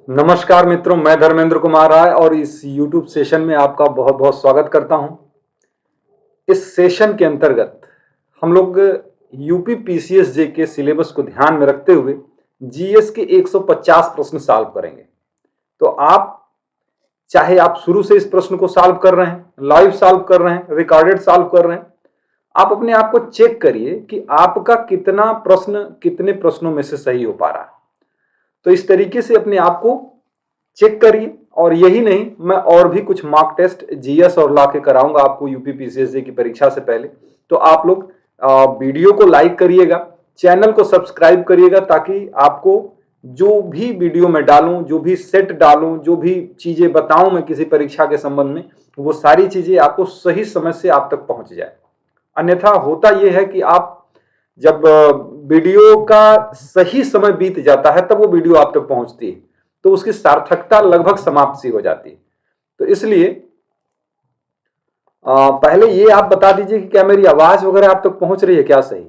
नमस्कार मित्रों, मैं धर्मेंद्र कुमार राय और इस YouTube सेशन में आपका बहुत बहुत स्वागत करता हूं। इस सेशन के अंतर्गत हम लोग यूपी पीसीएस जे के सिलेबस को ध्यान में रखते हुए जीएस के 150 प्रश्न सॉल्व करेंगे। तो आप चाहे आप शुरू से इस प्रश्न को सॉल्व कर रहे हैं, लाइव सॉल्व कर रहे हैं, रिकॉर्डेड सॉल्व कर रहे हैं, आप अपने आप को चेक करिए कि आपका कितना प्रश्न कितने प्रश्नों में से सही हो पा रहा है। तो इस तरीके से अपने आप को चेक करिए। और यही नहीं, मैं और भी कुछ मॉक टेस्ट जीएस और लॉ के कराऊंगा आपको यूपी पीसीएसजे की परीक्षा से पहले। तो आप लोग वीडियो को लाइक करिएगा, चैनल को सब्सक्राइब करिएगा, ताकि आपको जो भी वीडियो में डालूं, जो भी सेट डालूं, जो भी चीजें बताऊं मैं किसी परीक्षा के संबंध में, वो सारी चीजें आपको सही समय से आप तक पहुंच जाए। अन्यथा होता यह है कि आप जब वीडियो का सही समय बीत जाता है तब वो वीडियो आप तक पहुंचती है, तो उसकी सार्थकता लगभग समाप्त सी हो जाती है। तो इसलिए पहले ये आप बता दीजिए कि क्या मेरी आवाज वगैरह आप तक पहुंच रही है क्या सही?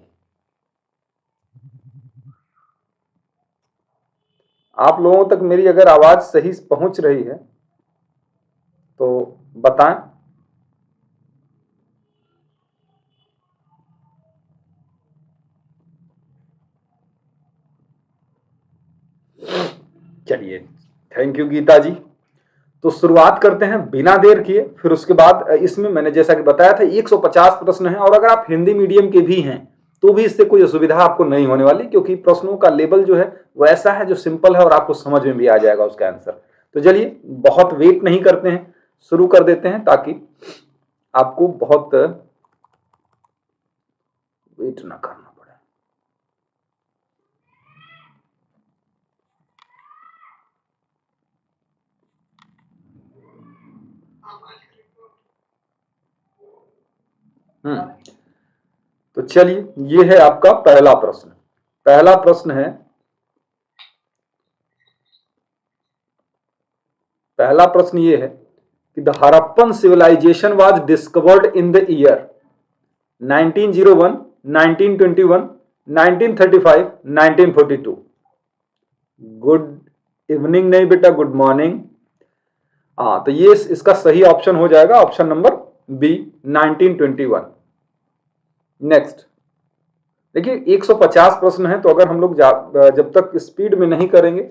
आप लोगों तक मेरी अगर आवाज सही पहुंच रही है तो बताएं। चलिए, थैंक यू गीता जी। तो शुरुआत करते हैं बिना देर किए। फिर उसके बाद इसमें मैंने जैसा कि बताया था 150 प्रश्न हैं, और अगर आप हिंदी मीडियम के भी हैं तो भी इससे कोई असुविधा आपको नहीं होने वाली, क्योंकि प्रश्नों का लेवल जो है वो ऐसा है जो सिंपल है और आपको समझ में भी आ जाएगा उसका आंसर। तो चलिए, बहुत वेट नहीं करते हैं, शुरू कर देते हैं ताकि आपको बहुत वेट ना करना पड़े। तो चलिए, ये है आपका पहला प्रश्न। पहला प्रश्न है, पहला प्रश्न ये है कि the Harappan civilisation was discovered in the year 1901, 1921, 1935, 1942। Good evening नहीं बेटा, गुड मॉर्निंग। हाँ, तो ये इसका सही ऑप्शन हो जाएगा ऑप्शन नंबर बी, 1921। नेक्स्ट देखिए, 150 प्रश्न है, तो अगर हम लोग जब तक स्पीड में नहीं करेंगे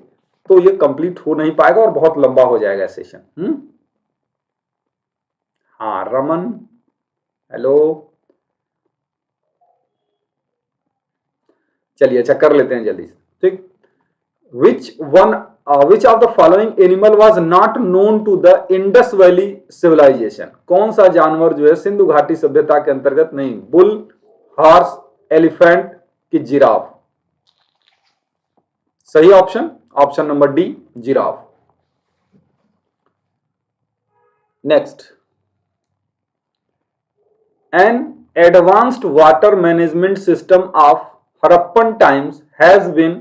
तो ये कंप्लीट हो नहीं पाएगा और बहुत लंबा हो जाएगा सेशन। हाँ रमन, हेलो। चलिए, अच्छा कर लेते हैं जल्दी से, ठीक। Which of the following animal was not known to the Indus valley civilisation? कौन सा जानवर जो है सिंधु घाटी सभ्यता के अंतर्गत नहीं? बुल, हॉर्स, एलिफेंट की जिराफ? सही option option number D, giraffe. Next, an advanced water management system of Harappan times has been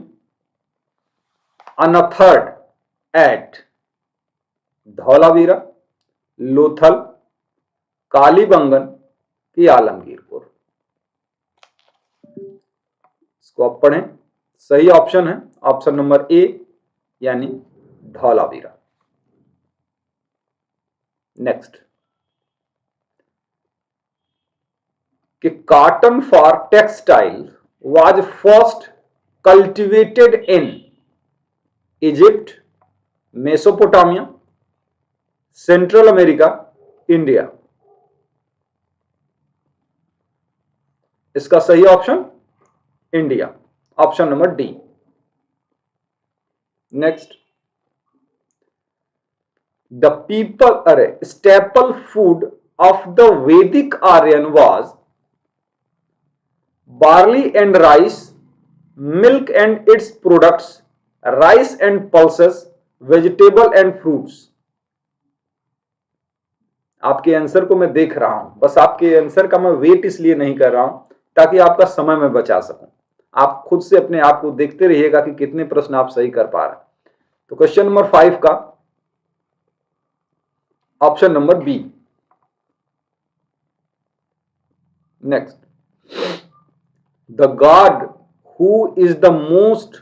unearthed at Dholavira, Lothal, Kalibangan की आलमगीरपुर? इसको आप पढ़ें। सही ऑप्शन है ऑप्शन नंबर ए, यानी धौलावीरा। नेक्स्ट, कि cotton for textile was first cultivated in Egypt, Mesopotamia, Central America, India? इसका सही option India, option number D. Next, the people are staple food of the Vedic Aryan was barley and rice, milk and its products, rice and pulses, vegetable and fruits? आपके answer को मैं देख रहा हूं, बस आपके आंसर का मैं वेट इसलिए नहीं कर रहा हूं ताकि आपका समय मैं बचा सकूं। आप खुद से अपने आप को देखते रहिएगा कि कितने प्रश्न आप सही कर पा रहे हैं। तो क्वेश्चन नंबर 5 का option number B. Next, the God who is the most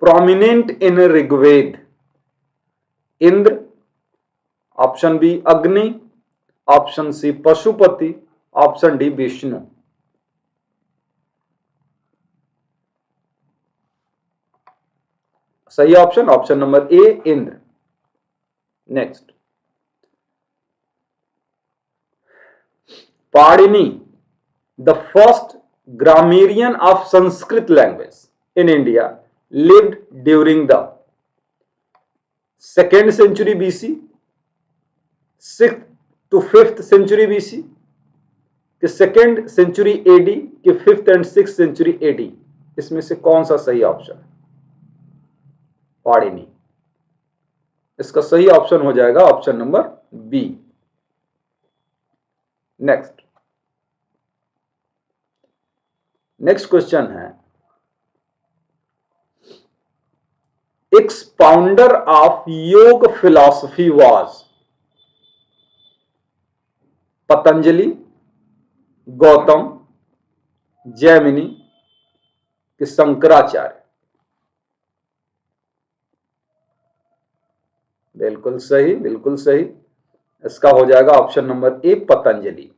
prominent in Rigved? Indra, option B Agni, option C Pashupati, option D Vishnu. सही option option number A Indra. Next, Panini, the first grammarian of Sanskrit language in India, lived during the 2nd century BC, 6th to 5th century BC, कि 2nd century AD, कि 5th and 6th century AD, इसमें से कौन सा सही option? Panini. इसका सही option हो जाएगा option number B. Next question है, expounder of Yoga philosophy was Patanjali, Gautam, Jaimini कि शंकराचार्य? बिल्कुल सही, बिल्कुल सही। इसका हो जाएगा option number A Patanjali.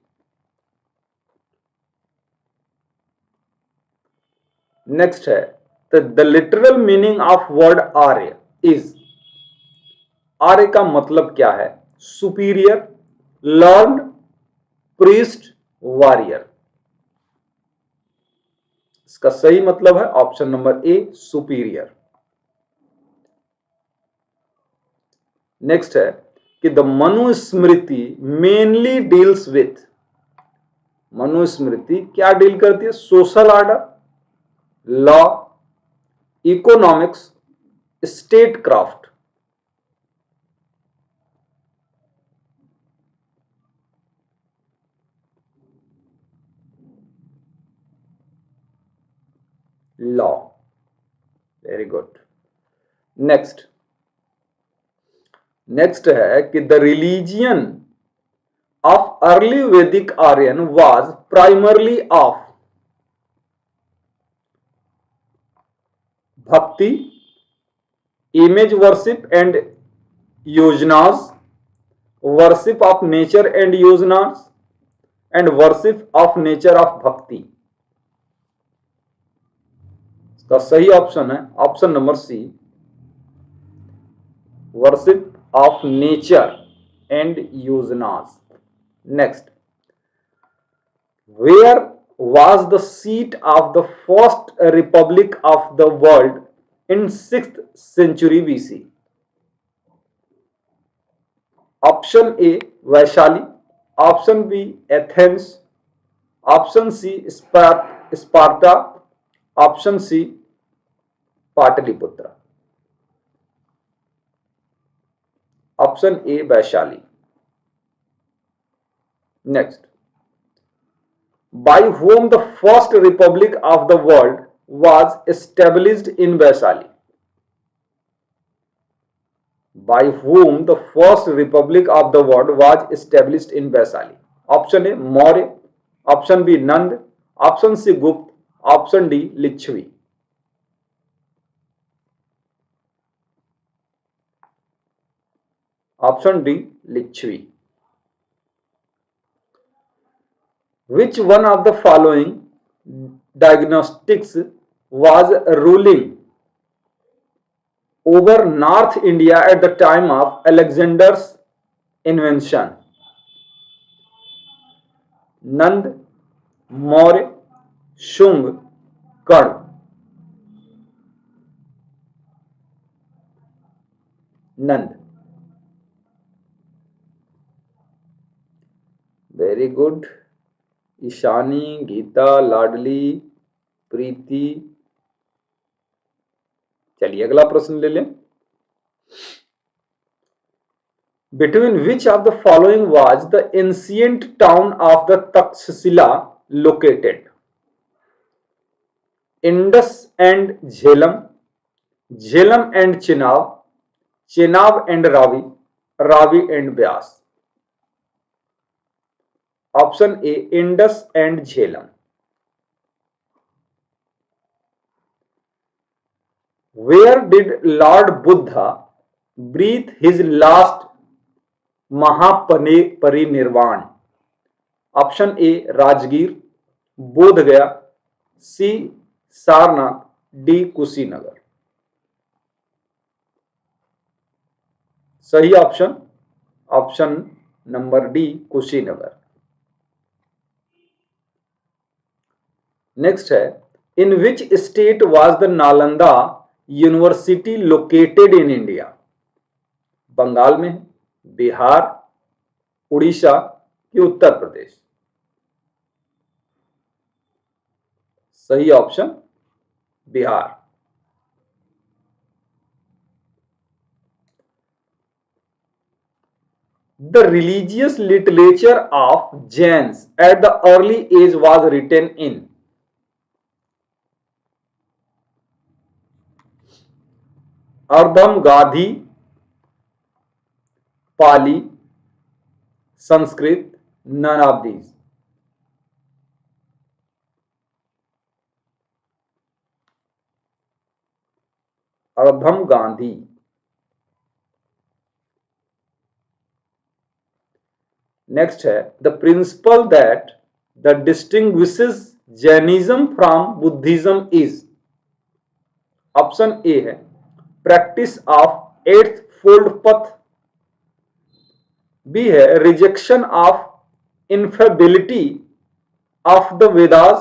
Next है, the literal meaning of word Arya is, Arya का मतलब क्या है? Superior, learn, priest, warrior. इसका सही मतलब है option number A superior. Next है कि the Manusmriti mainly deals with, Manusmriti क्या डील करती है? Social order, law, economics, state craft. Law, very good. Next है कि the religion of early Vedic Aryan was primarily of bhakti, image worship and yajnas, worship of nature and yajnas, and worship of nature of bhakti. इसका सही option है option number C, worship of nature and yajnas. Next, where was the seat of the first republic of the world in 6th century BC? Option A Vaishali, option B Athens, option C Sparta, option C Pataliputra. Option A Vaishali. Next, by whom the first republic of the world was established in Vaishali? By whom the first republic of the world was established in Vaishali? Option A Maurya, option B Nanda, option C Gupta, option D Licchavi. Option D Licchavi. Which one of the following diagnostics was ruling over North India at the time of Alexander's invention? Nanda, Maurya, Shunga, Karna. Nanda. Very good. Ishani, Geeta, Ladli, Preeti. चलिए अगला प्रश्न ले लें। Between which of the following was the ancient town of the Takshashila located? Indus and Jhelum, Jhelum and Chenab, Chenab and Ravi, Ravi and Vyas। Option A Indus and Jhelum. Where did Lord Buddha breathe his last Mahaparinirvana? Option A Rajgir, Bodh Gaya, C Sarnath, D Kushinagar. सही option option number D Kushinagar. Next है, in which state was the Nalanda university located in India? Bengal में, बिहार, उड़ीसा कि उत्तर प्रदेश? सही option Bihar. The religious literature of Jains at the early age was written in? Ardhamagadhi, Pali, Sanskrit, none of these? Ardhamagadhi. Next है, the principle that the distinguishes Jainism from Buddhism is? Option A है practice of eightfold path, B है rejection of infallibility of the Vedas,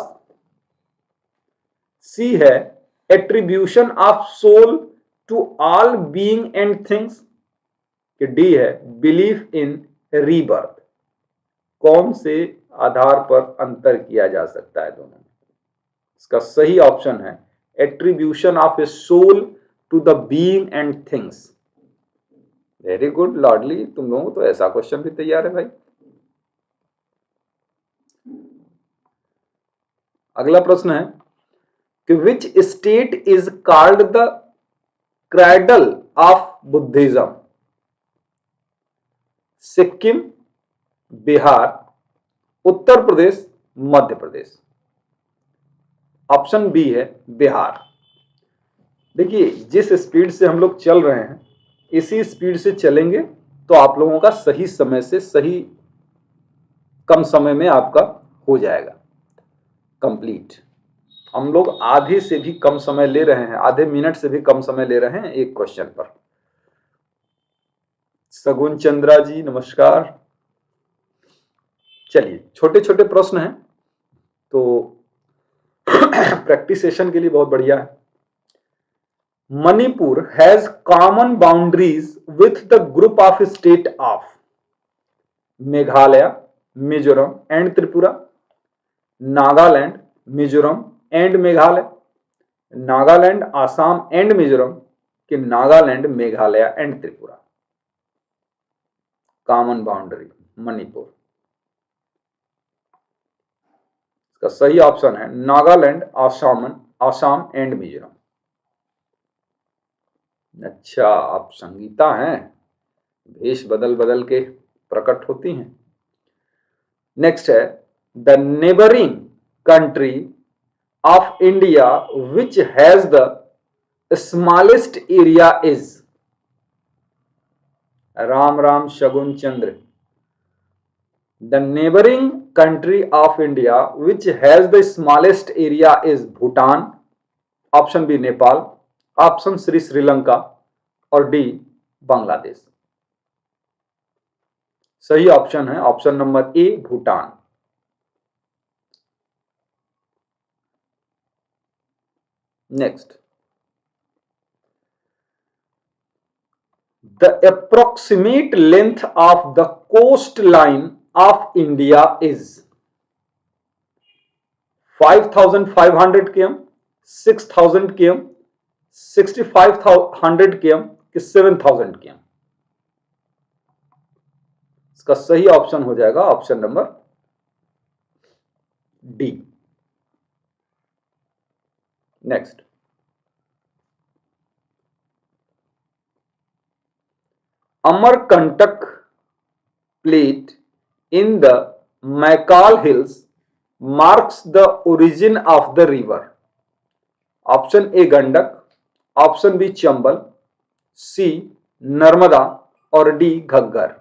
C है attribution of soul to all being and things, कि D है belief in rebirth? कौन से आधार पर अंतर किया जा सकता है दोनों में? इसका सही ऑप्शन है attribution of a soul to the being and things. Very good लॉर्डली, तुम लोगों को तो ऐसा क्वेश्चन भी तैयार है भाई। अगला प्रश्न है कि which state is called the cradle of Buddhism? Sikkim, Bihar, Uttar Pradesh, Madhya Pradesh? Option B है बिहार। देखिए, जिस स्पीड से हम लोग चल रहे हैं इसी स्पीड से चलेंगे तो आप लोगों का सही समय से सही कम समय में आपका हो जाएगा कंप्लीट। हम लोग आधे से भी कम समय ले रहे हैं, आधे मिनट से भी कम समय ले रहे हैं एक क्वेश्चन पर। सगुन चंद्रा जी नमस्कार। चलिए, छोटे छोटे प्रश्न हैं तो प्रैक्टिस सेशन के लिए बहुत बढ़िया है। Manipur has common boundaries with the group of state of? Meghalaya, Mizoram and Tripura, Nagaland, Mizoram and Meghalaya, Nagaland, Assam and Mizoram, कि Nagaland, Meghalaya and Tripura? Common boundary Manipur. इसका सही ऑप्शन है नागालैंड, आसाम एंड मिजोरम। अच्छा, आप संगीता हैं, भेष बदल बदल के प्रकट होती हैं। नेक्स्ट है, the neighbouring country of India which has the smallest area is? Ram Ram Shagun Chandra. The neighbouring country of India which has the smallest area is Bhutan, option B Nepal, option C Sri Lanka और डी बांग्लादेश? सही option है option number A Bhutan. Next, the approximate length of the coast line of India is? 5500 km, 6000 km, 6500 km कि 7000 km? इसका सही option हो जाएगा option number D. Next, Amarkantak plate in the Mackall Hills marks the origin of the river? Option A Gandak, option B Chambal, C Narmada और D Ghaggar.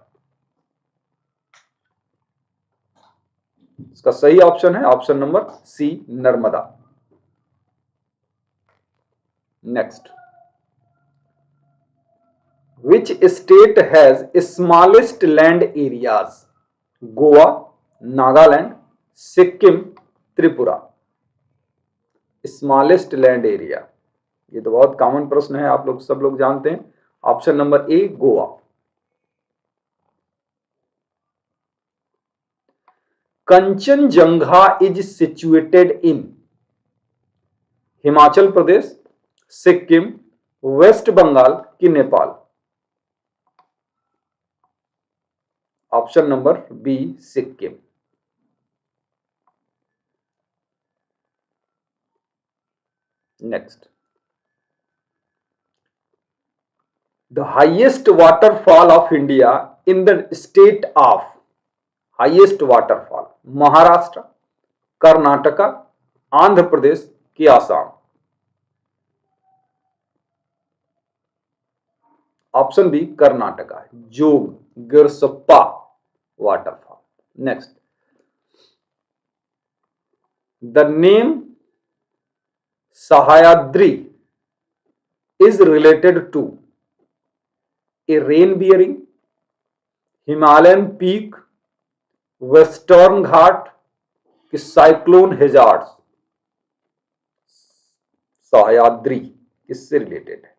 इसका सही option है option number C Narmada. Next, which state has smallest land areas? Goa, Nagaland, Sikkim, Tripura. Smallest land area, ये तो बहुत common प्रश्न है, आप लोग सब लोग जानते हैं। Option number A Goa. Kanchenjunga is situated in Himachal Pradesh, Sikkim, West Bengal कि Nepal? Option number B Sikkim. Next, the highest waterfall of India in the state of, highest waterfall Maharashtra, Karnataka, Andhra Pradesh कि Assam? Option B Karnataka, Jog Gersoppa waterfall. Next, the name Sahyadri is related to a rain bearing, Himalayan peak, Western Ghat कि cyclone hazards? Sahyadri किससे related है?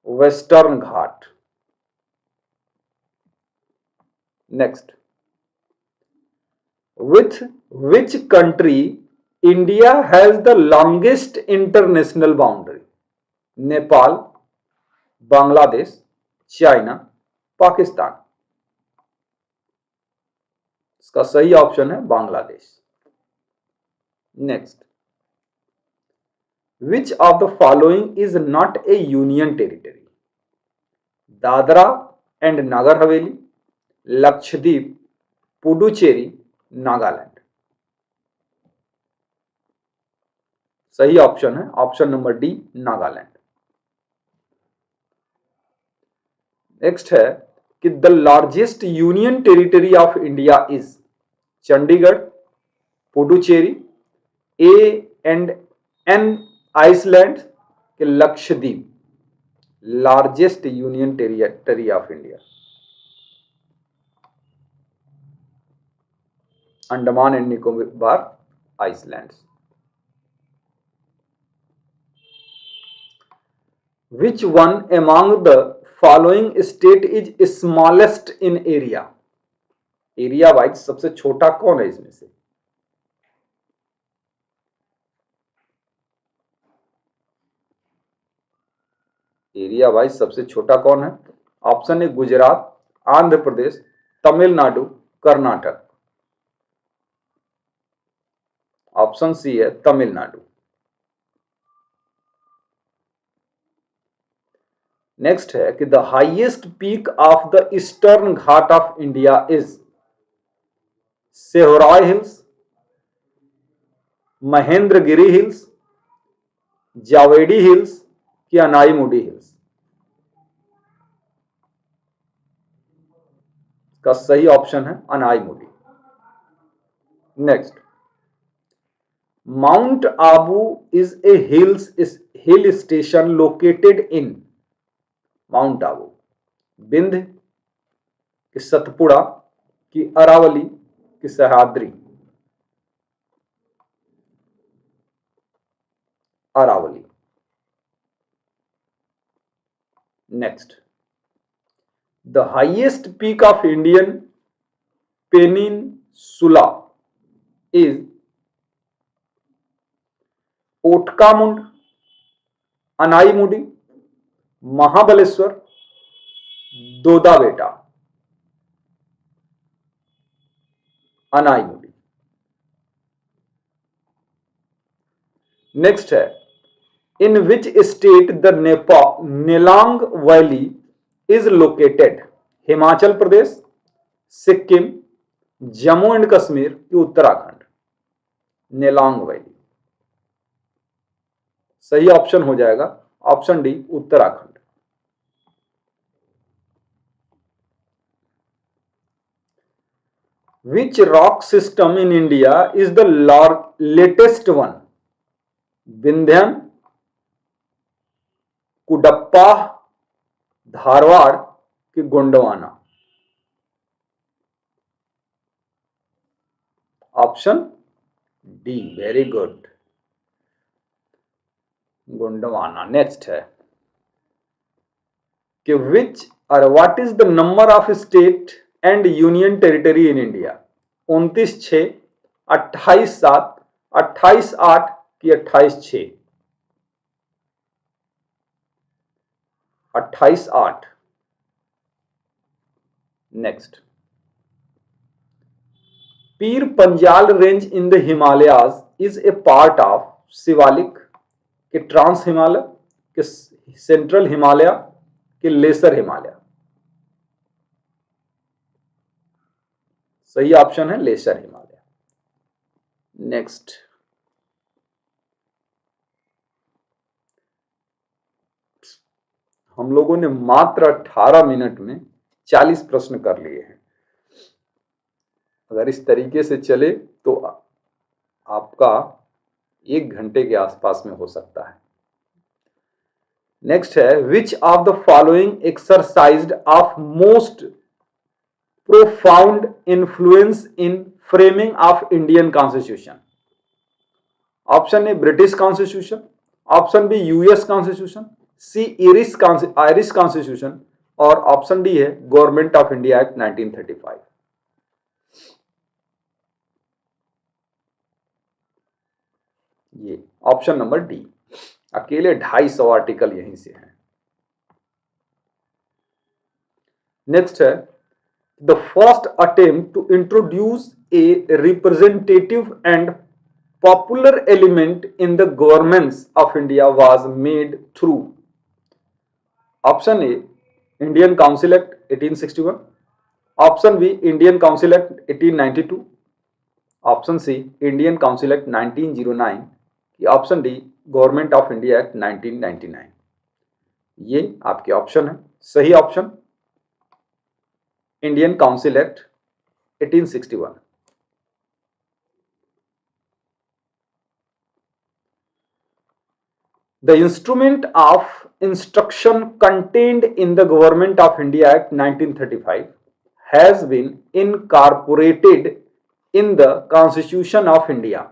Western Ghat. Next, with which country India has the longest international boundary? Nepal, Bangladesh, China, Pakistan. इसका सही option है Bangladesh. Next, which of the following is not a union territory? Dadra and Nagar Haveli, Lakshadweep, Puducherry, Nagaland. सही option है option number D Nagaland. Next है कि the largest union territory of India is Chandigarh, Puducherry, A and N Iceland के Lakshadweep? Largest union territory of India Andaman and Nicobar island. Which one among the following state is smallest in area? Area wise सबसे छोटा कौन है इसमें से? Area wise सबसे छोटा कौन है? Option A Gujarat, Andhra Pradesh, Tamil Nadu, Karnataka. Option C है तमिलनाडु। नेक्स्ट है कि the highest peak of the Eastern Ghat of India is Sehorai hills, Mahendragiri hills, Javadi hills कि अनाईमुडी हिल्स? का सही ऑप्शन है Anaimudi. Next, Mount Abu is a hill station located in, Mount Abu Vindhya कि सतपुड़ा कि अरावली कि Sahyadri? Aravalli. Next, the highest peak of Indian peninsula is ओटकामुंड, Anaimudi, Mahabaleshwar, Doddabetta? Anaimudi. Next है, in which state the Nelang valley is located? Himachal Pradesh, Sikkim, Jammu and Kashmir कि Uttarakhand? Nelang valley. सही ऑप्शन हो जाएगा option D Uttarakhand. Which rock system in India is the latest one? Vindhyan, Cuddapah, Dharwar कि Gondwana? Option D, very good, Gondwana. Next है कि which और what is the number of state and union territory in India? 29-6, 28-7, 28-8 कि 28-6? 28-8। Next, Pir Panjal range in the Himalayas is a part of Shivalik कि trans Himalaya कि central Himalaya कि laser Himalaya? सही option है लेसर हिमालय। नेक्स्ट, हम लोगों ने मात्र 18 मिनट में 40 प्रश्न कर लिए हैं। अगर इस तरीके से चले तो आपका 1 घंटे के आसपास में हो सकता है। नेक्स्ट है, which of the following exercised of most profound influence in framing of Indian constitution? Option A British constitution, option B US constitution, C Irish constitution और ऑप्शन डी है गवर्नमेंट ऑफ इंडिया एक्ट 1935। ये option number D, अकेले 250 article यहीं से हैं। Next है, the first attempt to introduce a representative and popular element in the governments of India was made through? Option A, Indian Council Act 1861, option B, Indian Council Act 1892, option C, Indian Council Act 1909 कि option D government of India act 1999? ये आपके option है। सही option Indian council act 1861। The instrument of instruction contained in the Government of India Act 1935 has been incorporated in the Constitution of India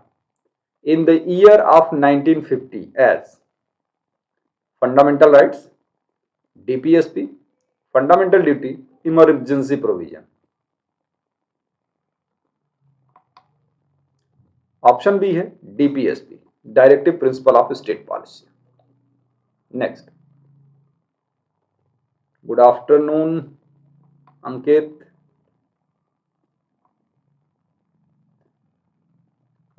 in the year of 1950 as Fundamental Rights, DPSP, Fundamental Duty, Emergency Provision? Option B है DPSP, Directive Principle of State Policy. Next, good afternoon, Ankit.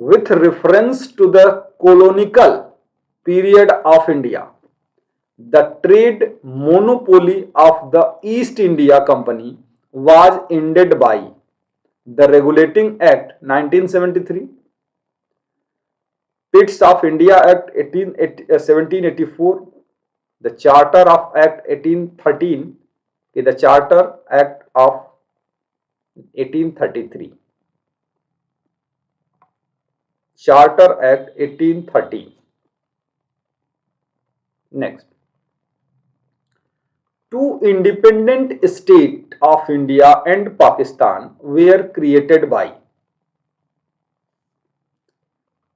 With reference to the colonial period of India, the trade monopoly of the East India Company was ended by the Regulating Act 1973, Pitt's of India Act 1784, the Charter of Act 1813, the Charter Act of 1833, Charter Act 1813. Next, two independent states of India and Pakistan were created by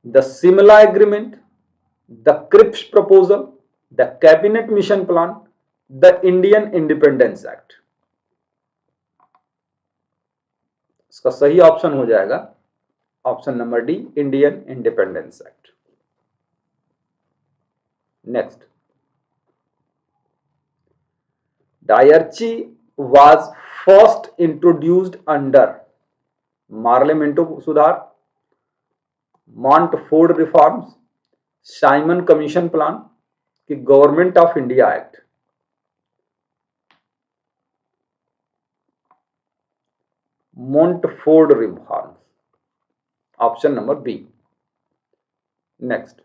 the Simla Agreement, the Cripps Proposal, the Cabinet Mission Plan, the Indian Independence Act? इसका सही option हो जाएगा option number D, Indian independence act. Next, dyarchy was first introduced under Morley Minto सुधार, Montford reforms, Simon commission plan कि government of India act? Montford reforms, option number B. Next,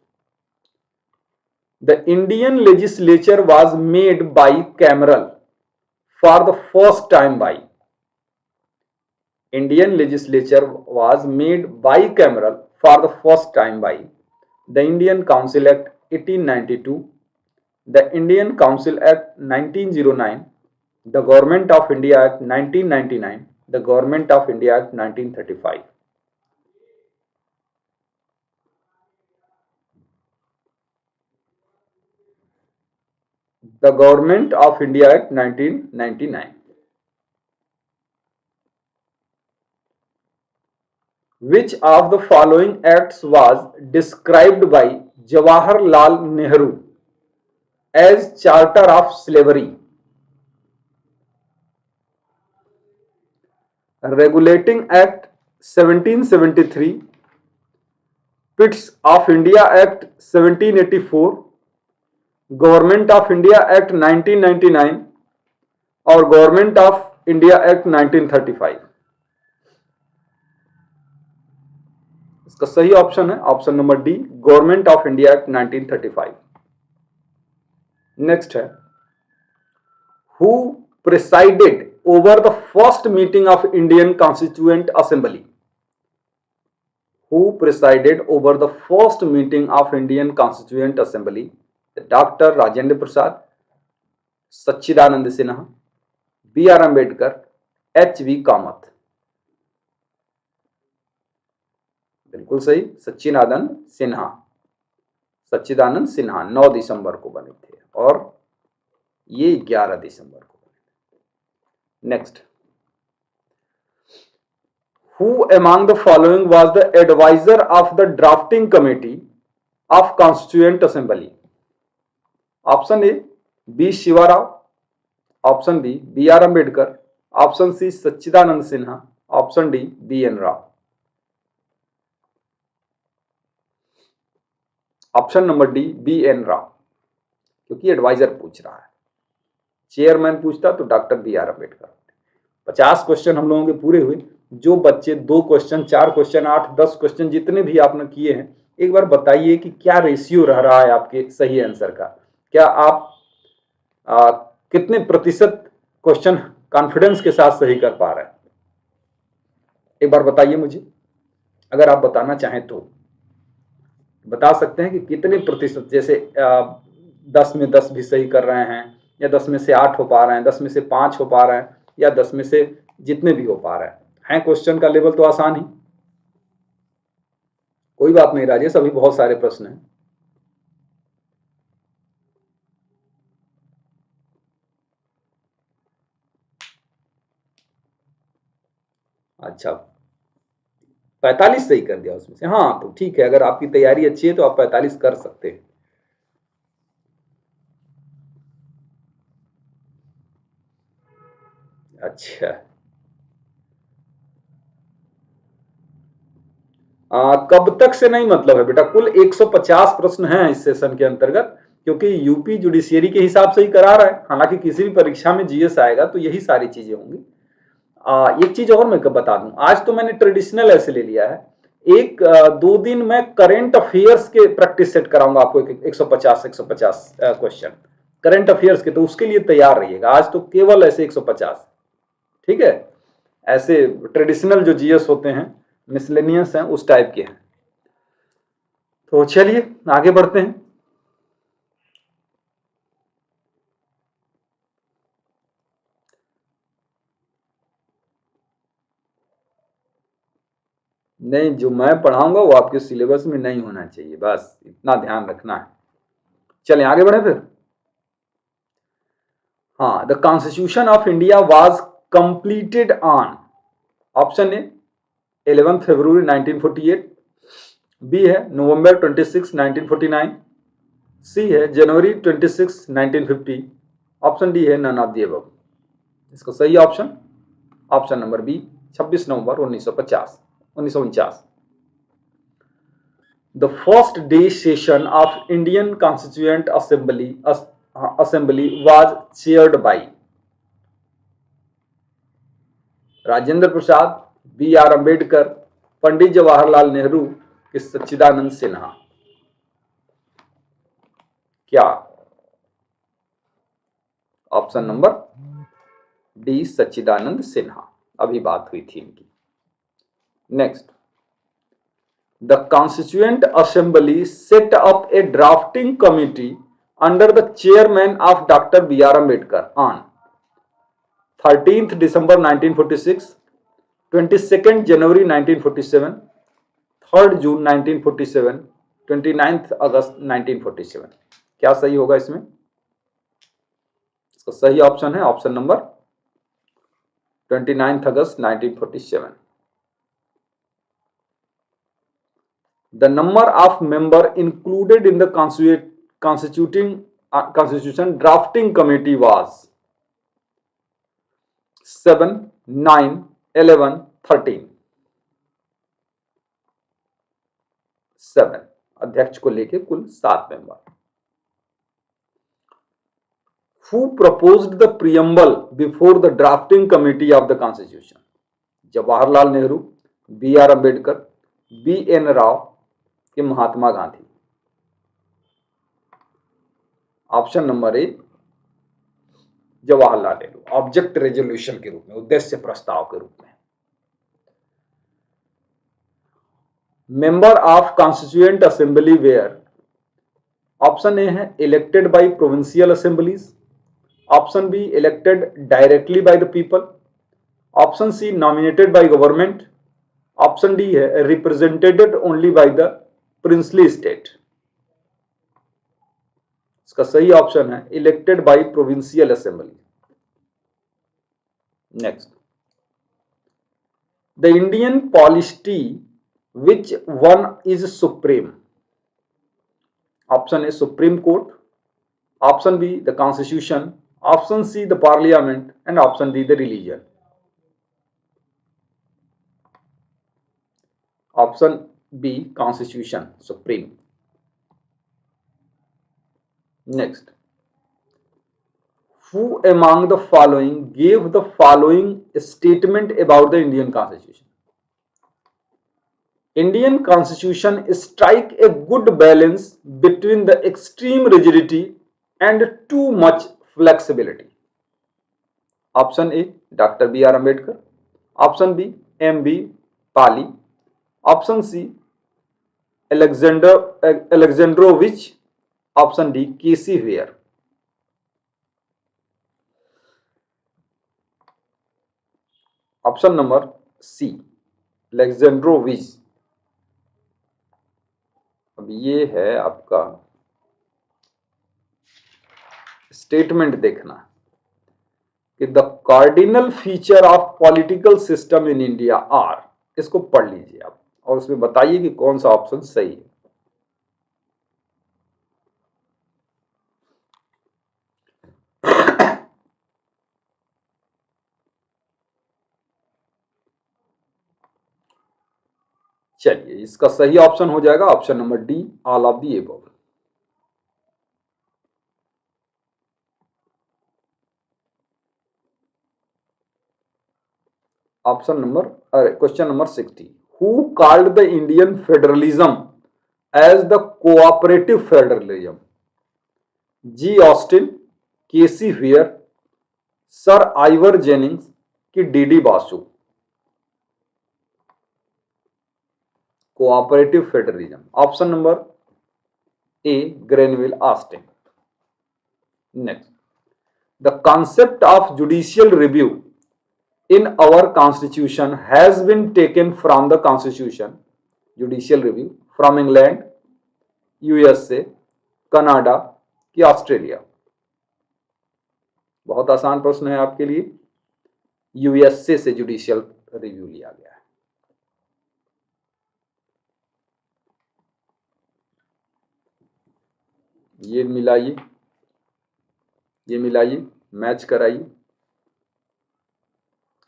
The Indian legislature was made bicameral for the first time by. Indian legislature was made bicameral for the first time by the Indian Council Act 1892, the Indian Council Act 1909, the Government of India Act 1999, the Government of India Act 1935. The Government of India Act 1999. Which of the following acts was described by Jawaharlal Nehru as Charter of Slavery? Regulating Act 1773, Pits of India Act 1784, Government of India Act 1999 और Government of India Act 1935। इसका सही option है option number D, government of India act 1935। नेक्स्ट है, who presided over the first meeting of Indian constituent assembly? Who presided over the first meeting of Indian Constituent Assembly? Dr. Rajendra Prasad, Sachidanand Sinha, B.R. Ambedkar, H.V. Kamath। बिल्कुल सही, सच्चिदानंद सिन्हा। सच्चिदानंद सिन्हा 9 दिसंबर को बने थे और ये 11 दिसंबर को बने। Next, Who among the following was the advisor of the drafting committee of Constituent Assembly? Option A, B. Shiva Rao, option B. B.R. Ambedkar, option C. Sachidanand Sinha, option D. B.N. Rao। Option number D, B.N. Rao, क्योंकि adviser पूछ रहा है। Chairman पूछता तो doctor B.R. Ambedkar. 50 question हम लोगों के पूरे हुए। जो बच्चे 2 क्वेश्चन, 4 क्वेश्चन, 8, 10 क्वेश्चन जितने भी आपने किए हैं, एक बार बताइए कि क्या रेशियो रह रहा है आपके सही आंसर का। क्या आप कितने प्रतिशत क्वेश्चन कॉन्फिडेंस के साथ सही कर पा रहे हैं? एक बार बताइए मुझे, अगर आप बताना चाहें तो बता सकते हैं कि कितने प्रतिशत, जैसे 10 में 10 भी सही कर रहे हैं, या 10 में से 8 हो पा रहे हैं, 10 में से 5 हो पा रहे हैं, या 10 में से जितने भी हो पा रहे हैं। क्वेश्चन का लेवल तो आसान ही, कोई बात नहीं राजेश, अभी बहुत सारे प्रश्न हैं। अच्छा, 45 सही कर दिया उसमें से। हाँ तो ठीक है, अगर आपकी तैयारी अच्छी है तो आप 45 कर सकते हैं। अच्छा, कब तक से नहीं मतलब है बेटा, कुल 150 प्रश्न हैं इस सेशन के अंतर्गत, क्योंकि यूपी जुडिशियरी के हिसाब से ही करा रहा है। हालांकि किसी भी परीक्षा में जीएस आएगा तो यही सारी चीजें होंगी। एक चीज और मैं बता दूं, आज तो मैंने ट्रेडिशनल ऐसे ले लिया है, 1-2 दिन में करंट अफेयर्स के प्रैक्टिस सेट कराऊंगा आपको, 150 क्वेश्चन करंट अफेयर्स के, तो उसके लिए तैयार रहिएगा। आज तो केवल ऐसे 150, ठीक है, ऐसे ट्रेडिशनल जो जीएस होते हैं, मिसलेनियस हैं, उस टाइप के हैं। तो चलिए आगे बढ़ते हैं। नहीं, जो मैं पढ़ाऊंगा वो आपके सिलेबस में नहीं होना चाहिए, बस इतना ध्यान रखना है। चलें आगे बढ़े फिर। हाँ, the constitution of India was completed on, option A 11 फरवरी 1948, बी है नवंबर 26 1949, सी है जनवरी 26 1950, ऑप्शन डी है नन ऑफ द अबव। इसका सही ऑप्शन नंबर बी 26 नवंबर 1949। The first day session of Indian Constituent Assembly was chaired by Rajendra Prasad, B.R. Ambedkar, Pandit Jawaharlal Nehru कि सच्चिदानंद सिन्हा। क्या? Option number D Sachchidananda Sinha, अभी बात हुई थी इनकी। Next, the constituent assembly set up a drafting committee under the chairman of Dr. B.R. Ambedkar on 13th December 1946, 22nd January 1947, 3rd June 1947, 29th August 1947। क्या सही होगा इसमें? इसका सही ऑप्शन है option number 29th August 1947। The number of members included in the Constitution drafting committee was 7, 9, 11, 13। 7 अध्यक्ष को लेके कुल 7 member. Who proposed the preamble before the drafting committee of the Constitution? Jawaharlal Nehru, B R Ambedkar, B N Rau के Mahatma Gandhi. Option number A Jawaharlal Nehru, object resolution के रूप में, उद्देश्य प्रस्ताव के रूप में। Member of constituent assembly were, option A है elected by provincial assemblies, option B elected directly by the people, option C nominated by government, option D है represented only by the princely state. इसका सही option है elected by provincial assembly. Next, the Indian polity which one is supreme? Option A Supreme Court, option B the Constitution, option C the Parliament, and option D the religion. Option B Constitution, Supreme. Next, who among the following gave the following statement about the Indian Constitution? Indian Constitution strike a good balance between the extreme rigidity and too much flexibility. Option A Dr. B.R. Ambedkar, option B M.B. Pali, option C Alexandrovich, option D K.C. Ware। Option number C Alexandrovich। अब ये है आपका statement देखना कि the cardinal feature of political system in India are, इसको पढ़ लीजिए आप और उसमें बताइए कि कौन सा ऑप्शन सही है। चलिए, इसका सही ऑप्शन हो जाएगा option number D all of the above. Option number question number 60, who called the Indian federalism as the cooperative federalism? G Austin, K C Wheare, Sir Ivor Jennings की D Basu? Cooperative federalism, option number A Granville Austin. Next, the concept of judicial review in our constitution has been taken from the constitution, judicial review, from England, USA, Canada कि Australia? बहुत आसान प्रश्न है आपके लिए। USA से judicial review लिया गया है। ये मिलाइए, ये मिलाइए, मैच कराइए,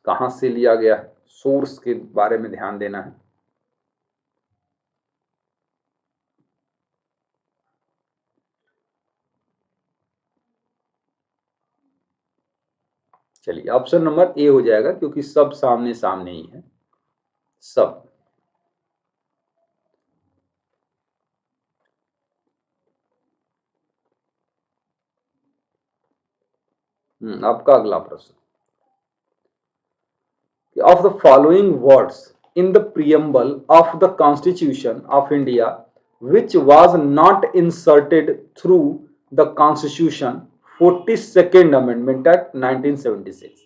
कहां से लिया गया है, सोर्स के बारे में ध्यान देना है। चलिए, ऑप्शन नंबर ए हो जाएगा क्योंकि सब सामने सामने ही है, सब। आपका अगला प्रश्न, of the following words in the preamble of the Constitution of India which was not inserted through the Constitution 42nd Amendment Act 1976?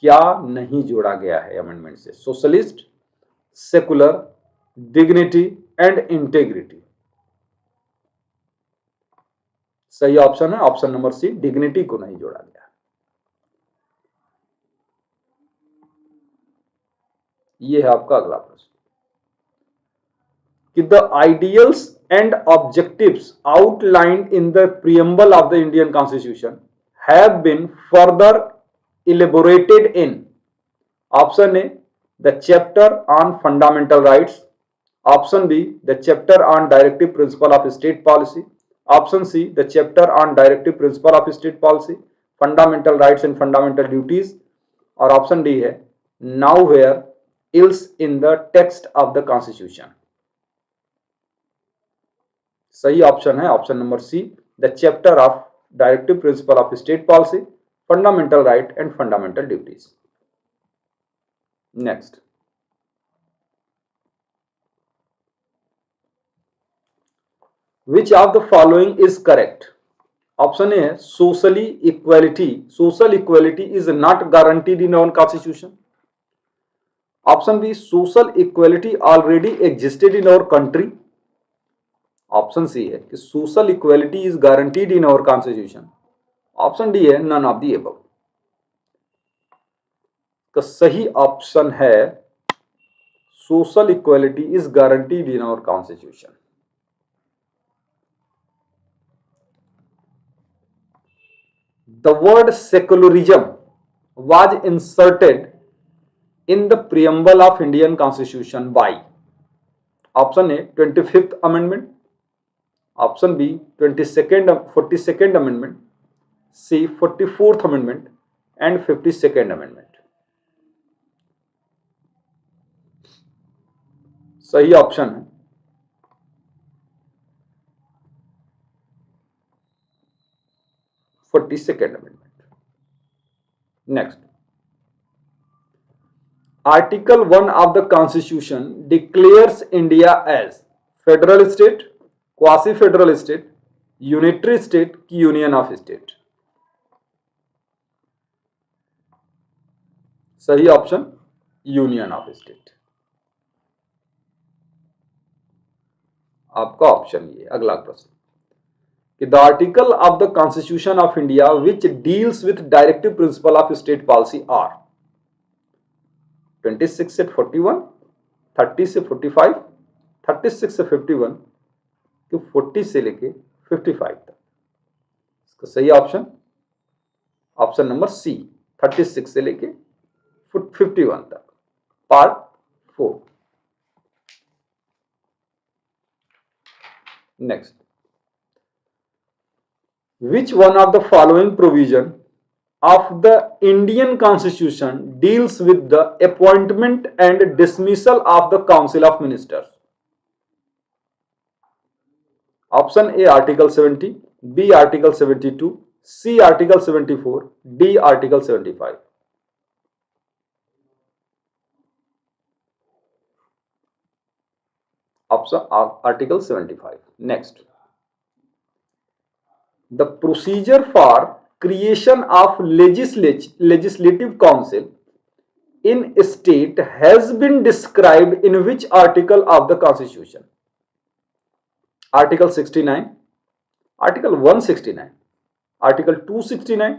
क्या नहीं जोड़ा गया है अमेंडमेंट से? Socialist, secular, dignity and integrity. सही ऑप्शन है ऑप्शन नंबर सी, dignity को नहीं जोड़ा गया। ये है आपका अगला प्रश्न कि the ideals and objectives outlined in the preamble of the Indian constitution have been further elaborated in option A the chapter on fundamental rights, option B the chapter on directive principle of state policy, option C the chapter on directive principle of state policy, fundamental rights and fundamental duties, और option D है nowhere else in the text of the constitution। सही option है option number C, the chapter of directive principle of state policy, fundamental right and fundamental duties. Next, which of the following is correct? Option A है socially equality, social equality is not guaranteed in our constitution. Option B social equality already existed in our country. Option C है कि social equality is guaranteed in our constitution. Option D है none of the above. तो सही option है social equality is guaranteed in our constitution. The word secularism was inserted in the preamble of Indian Constitution by option A 25th Amendment, option B 42nd Amendment, C 44th Amendment and 52nd Amendment। सही option है 42nd Amendment। Next, Article 1 of the Constitution declares India as federal state, quasi-federal state, unitary state की union of state। सही option union of state, आपका option ये। अगला प्रश्न कि the article of the constitution of India which deals with directive principle of state policy are 26 से 41, 30 से 45, 36 से 51 कि 40 से लेके 55 तक। इसका सही ऑप्शन ऑप्शन नंबर सी 36 से लेके 51 तक, part 4। Next, which one of the following provision of the Indian Constitution deals with the appointment and dismissal of the Council of Ministers? Option A Article 70, B Article 72, C Article 74, D Article 75। Option Article 75। Next, the procedure for creation of legislative council in state has been described in which article of the constitution? Article 69, Article 169, Article 269,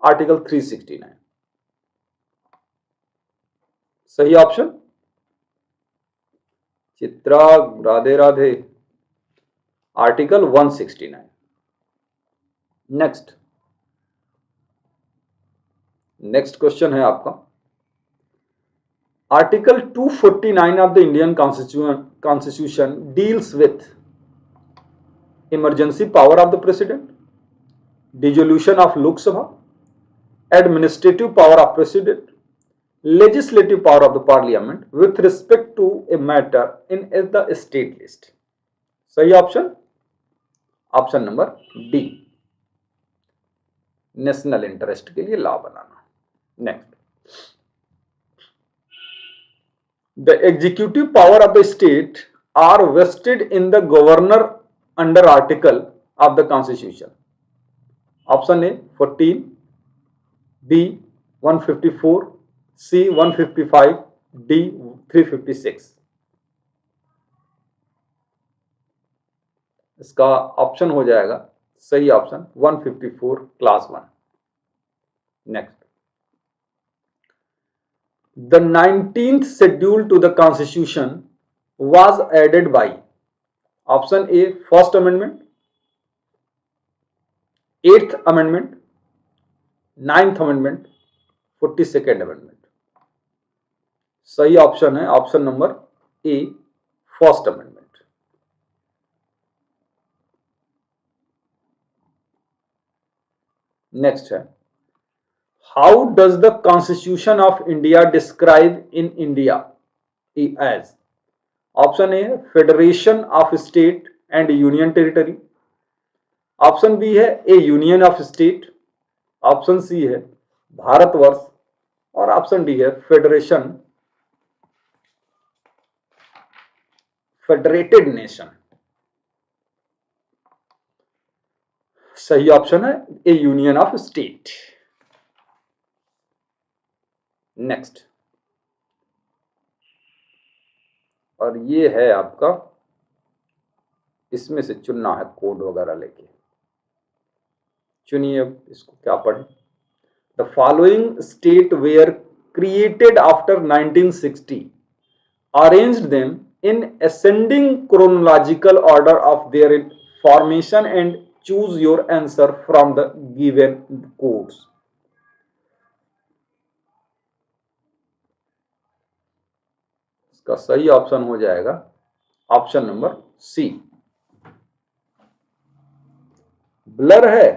Article 369। सही option Chitra, Radhe Radhe, article 169। Next question है आपका, article 249 of the Indian constitution deals with emergency power of the president, dissolution of Lok Sabha, administrative power of president, legislative power of the parliament with respect to a matter in the state list। सही option option number D. National interest के लिए law बनाना। Next, the executive power of the state are vested in the governor under article of the constitution. Option A 14, B 154, C 155, D 356। इसका option हो जाएगा सही option 154 clause 1। Next, the 19th schedule to the constitution was added by। Option A first amendment, 8th amendment, 9th amendment, 42nd amendment. सही option है option number A first amendment. Next है, how does the constitution of India describe in India as. Option A federation of state and union territory, option B है a union of state, option C है भारतवर्ष और option D है federation federated nation. सही option है a union of state. Next, और ये है आपका, इसमें से चुनना है कोड वगैरह लेके, चुनिए अब इसको क्या पढ़े। The following state were created after 1960, arranged them in ascending chronological order of their formation and choose your answer from the given codes। इसका सही ऑप्शन हो जाएगा ऑप्शन नंबर सी। ब्लर है,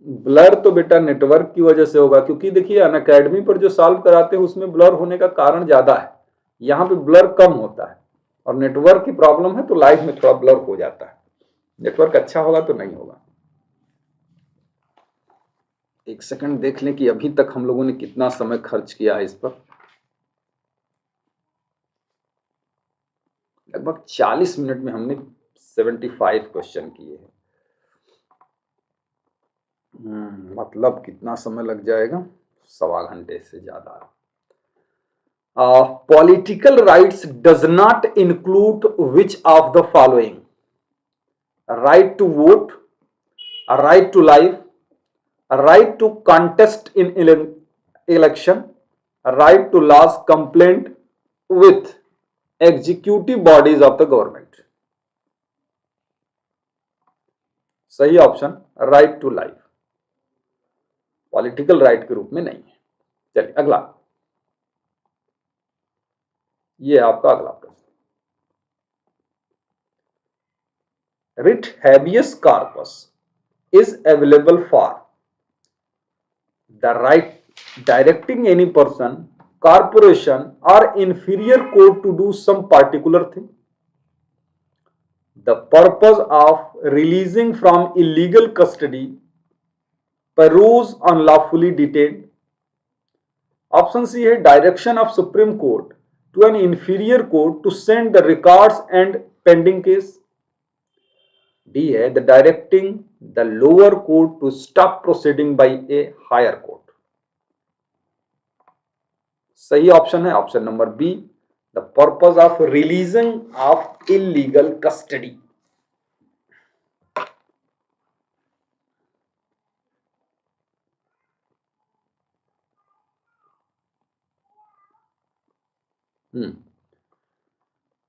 ब्लर तो बेटा नेटवर्क की वजह से होगा, क्योंकि देखिए अनअकैडमी पर जो सॉल्व कराते हैं उसमें ब्लर होने का कारण ज्यादा है, यहां पे ब्लर कम होता है, और नेटवर्क की प्रॉब्लम है तो लाइव में थोड़ा ब्लर हो जाता है। नेटवर्क अच्छा होगा तो नहीं होगा। एक सेकंड देख लें कि अभी तक हम लोगों ने कितना समय खर्च किया है इस पर। लगभग 40 मिनट में हमने 75 क्वेश्चन किए हैं। मतलब कितना समय लग जाएगा, 1.25 घंटे से ज्यादा। Political rights does not include which of the following. Right to vote, right to life, right to contest in election, right to lodge complaint with executive bodies of the government. सही option right to life, political right के रूप में नहीं है। चलिए अगला, ये आपका अगला प्रश्न। Writ habeas corpus is available for the right directing any person, corporation or inferior court to do some particular thing, the purpose of releasing from illegal custody, peruse unlawfully detained। Option C है direction of supreme court to an inferior court to send the records and pending case। D है the directing the lower court to stop proceeding by a higher court। सही option है option number B, the purpose of releasing of illegal custody।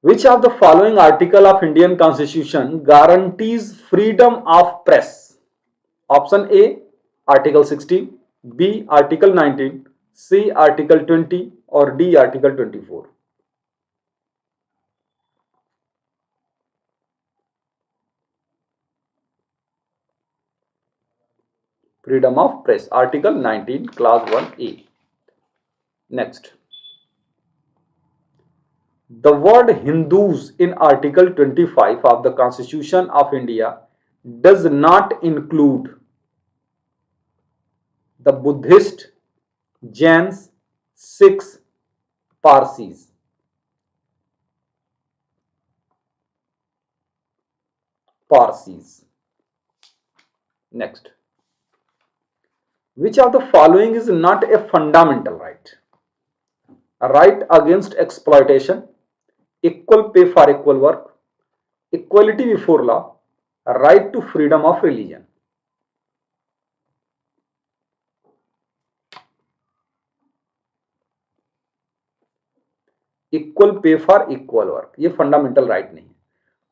Which of the following article of Indian Constitution guarantees freedom of press? Option A Article 60, B Article 19, C Article 20 or D Article 24। Freedom of press, Article 19, Clause 1A। Next, the word Hindus in Article 25 of the Constitution of India does not include the Buddhist, Jains, Sikhs, Parsis. Parsis. Next. Which of the following is not a fundamental right? A right against exploitation, equal pay for equal work, equality before law, a right to freedom of religion. Equal pay for equal work, ये fundamental right नहीं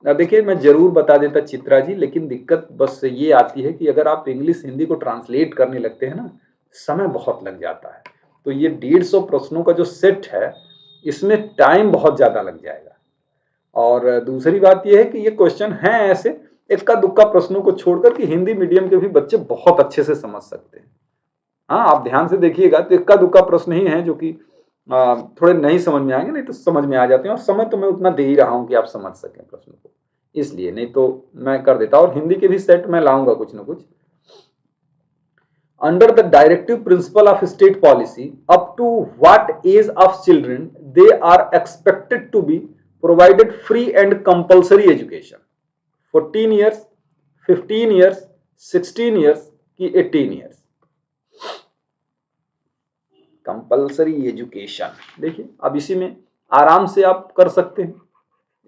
है। देखिए मैं जरूर बता देता चित्रा जी, लेकिन दिक्कत बस ये आती है कि अगर आप इंग्लिश हिंदी को ट्रांसलेट करने लगते हैं ना, समय बहुत लग जाता है। तो ये 150 प्रश्नों का जो सेट है, इसमें टाइम बहुत ज्यादा लग जाएगा। और दूसरी बात यह है कि ये क्वेश्चन है ऐसे इक्का दुक्का प्रश्नों को छोड़कर कि हिंदी मीडियम के भी बच्चे बहुत अच्छे से समझ सकते हैं। हाँ, आप ध्यान से देखिएगा तो इक्का दुक्का प्रश्न ही है जो कि थोड़े नहीं समझ में आएंगे, नहीं तो समझ में आ जाते हैं। और समय तो मैं उतना दे ही रहा हूं कि आप समझ सकें प्रश्न को, इसलिए नहीं तो मैं कर देता। और हिंदी के भी सेट मैं लाऊंगा कुछ ना कुछ। Under the directive principle of state policy, up to what age of children they are expected to be provided free and compulsory education? 14 years, 15 years, 16 years की 18 years? Compulsory education. देखिए अब इसी में आराम से आप कर सकते हैं,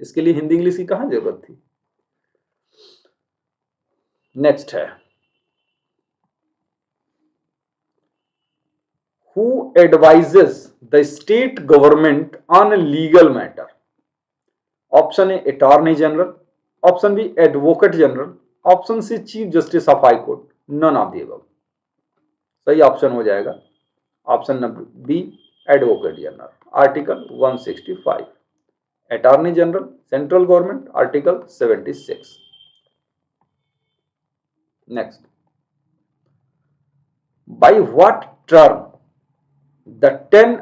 इसके लिए हिंदी इंग्लिश की कहां जरूरत थी। नेक्स्ट है, who advises the state government on legal matter? Option A attorney general, option B advocate general, option C chief justice of high court, none of the above. सही ऑप्शन हो जाएगा option number B, advocate general, article 165। Attorney general central government, article 76। Next, by what term the 10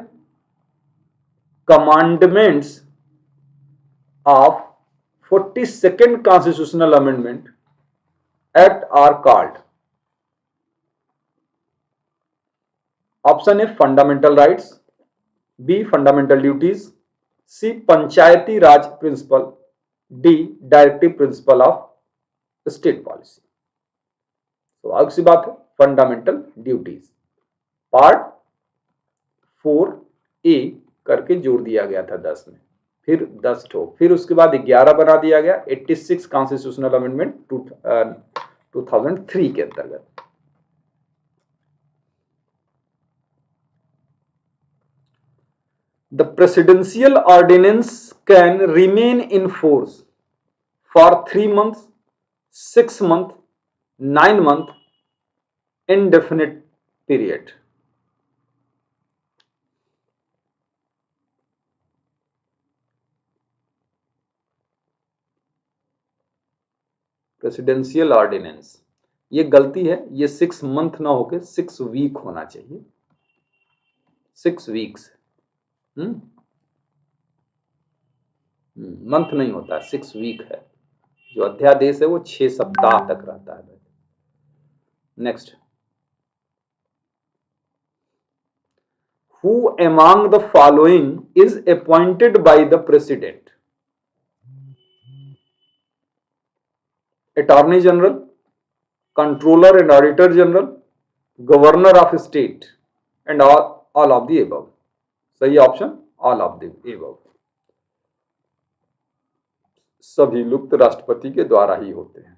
commandments of 42nd constitutional amendment act are called? Option A fundamental rights, B fundamental duties, C Panchayati Raj principle, D directive principle of state policy. तो आगे सी बात है, fundamental duties part 4A करके जोड़ दिया गया था 10 में, फिर 10 ठो, फिर उसके बाद 11 बना दिया गया 86 कॉन्स्टिट्यूशनल अमेंडमेंट 2003 के अंतर्गत। The presidential ordinance can remain in force for 3 months, 6 months, 9 months, indefinite period. Presidential ordinance, ये गलती है, ये 6 मंथ ना होके 6 वीक होना चाहिए, 6 वीक्स। मंथ नहीं होता, 6 वीक है। जो अध्यादेश है वो 6 सप्ताह तक रहता है। Next, who among the following is appointed by the president? Attorney general, controller and auditor general, governor of state, and all of the above. सही option all of the above. सभी लुप्त राष्ट्रपति के द्वारा ही होते हैं।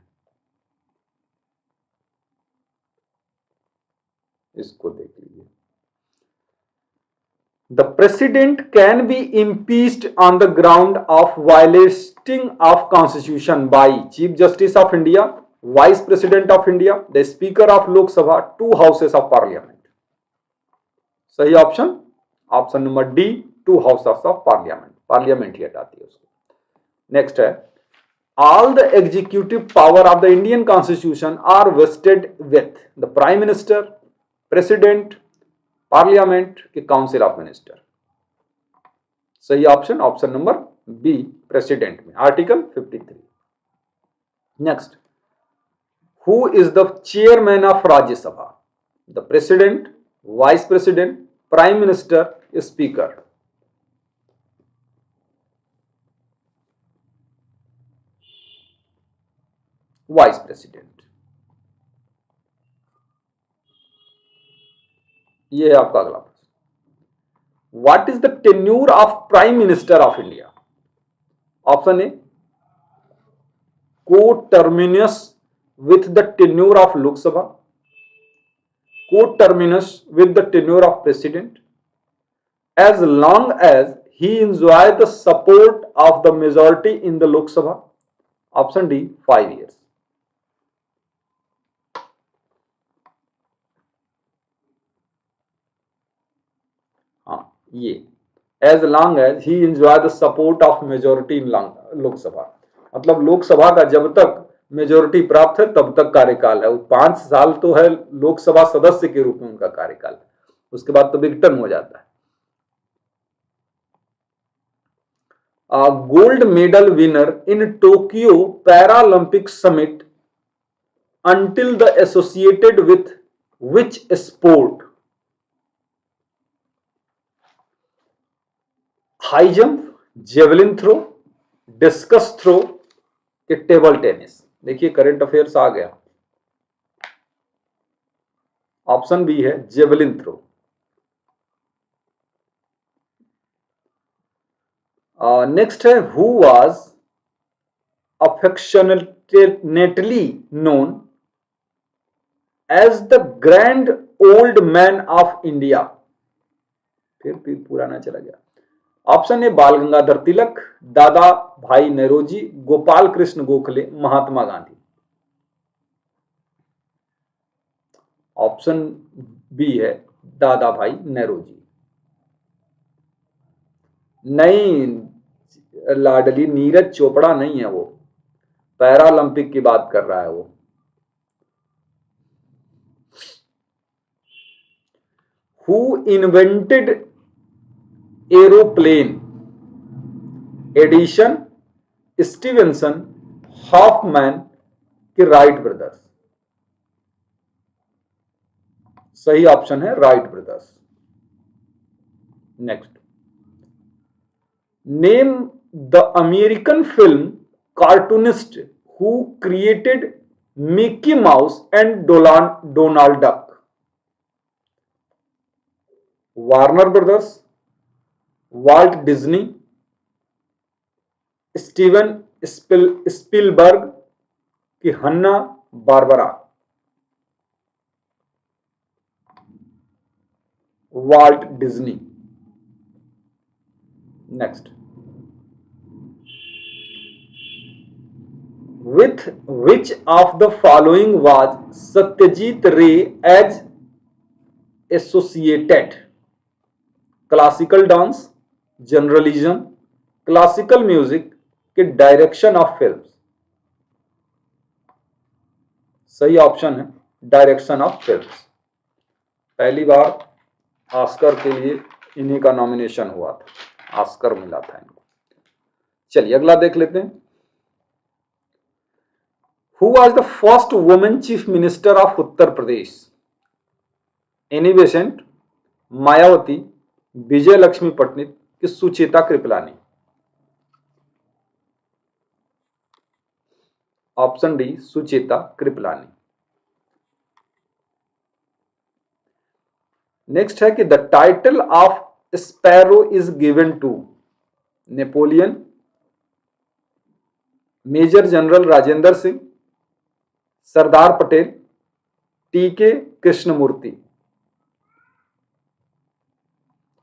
इसको देख लीजिए। The president can be impeached on the ground of violating of constitution by Chief Justice of India, Vice President of India, the Speaker of Lok Sabha, 2 houses of Parliament. सही option option number D, 2 houses of Parliament, parliament ही हटाती है उसको। Next है, all the executive power of the Indian Constitution are vested with the Prime Minister, President, parliament के council of minister. सही option option number B, president में, article 53। Next, Who is the chairman of Rajya Sabha? The president, vice president, prime minister, speaker. Vice president. ये है आपका अगला प्रश्न। What is the tenure of prime minister of India? Option A co-terminus with the tenure of Lok Sabha, co-terminus with the tenure of president, as long as he enjoys the support of the majority in the Lok Sabha. Option D, 5 years. हाँ, ये as long as he enjoy the support of majority in लोक सभा, मतलब लोकसभा का जब तक majority प्राप्त है तब तक कार्यकाल है। 5 साल तो है लोकसभा सदस्य के रूप में उनका कार्यकाल, उसके बाद तो बिग टर्म हो जाता है। Gold medal winner in Tokyo Paralympic Sumit until the associated with which sport? High jump, javelin throw, discus throw के टेबल टेनिस। देखिए करंट अफेयर्स आ गया। ऑप्शन बी है जेवलिन थ्रो। नेक्स्ट है who was affectionately known as the grand old man of India. फिर पुराना चला गया। ऑप्शन ए बाल गंगाधर तिलक, दादा भाई नेरोजी, गोपाल कृष्ण गोखले, महात्मा गांधी। ऑप्शन बी है दादा भाई नेरोजी। नहीं लाडली, नीरज चोपड़ा नहीं है वो, पैरालंपिक की बात कर रहा है वो। Who invented aeroplane? Edison, Stevenson, Hoffman के राइट ब्रदर्स। सही ऑप्शन है Wright brothers. Next, name the American film cartoonist who created Mickey Mouse and Donald Duck. Warner Brothers, Walt Disney, Steven Spielberg की Hanna Barbera. Walt Disney. Next, with which of the following was Satyajit Ray as associated? Classical dance, journalism, classical music के direction of film. सही option है direction of film. पहली बार Oscar के लिए इन्हीं का nomination हुआ था, ऑस्कर मिला था इनको। चलिए अगला देख लेते हैं। Who was the first woman chief minister of Uttar Pradesh? Annie Besant, Mayawati, Vijaya Lakshmi Pandit कि Sucheta Kripalani. Option D Sucheta Kripalani. Next है कि the title of sparrow is given to Napoleon, major general Rajendra Singh, Sardar Patel, T K Krishnamurthy.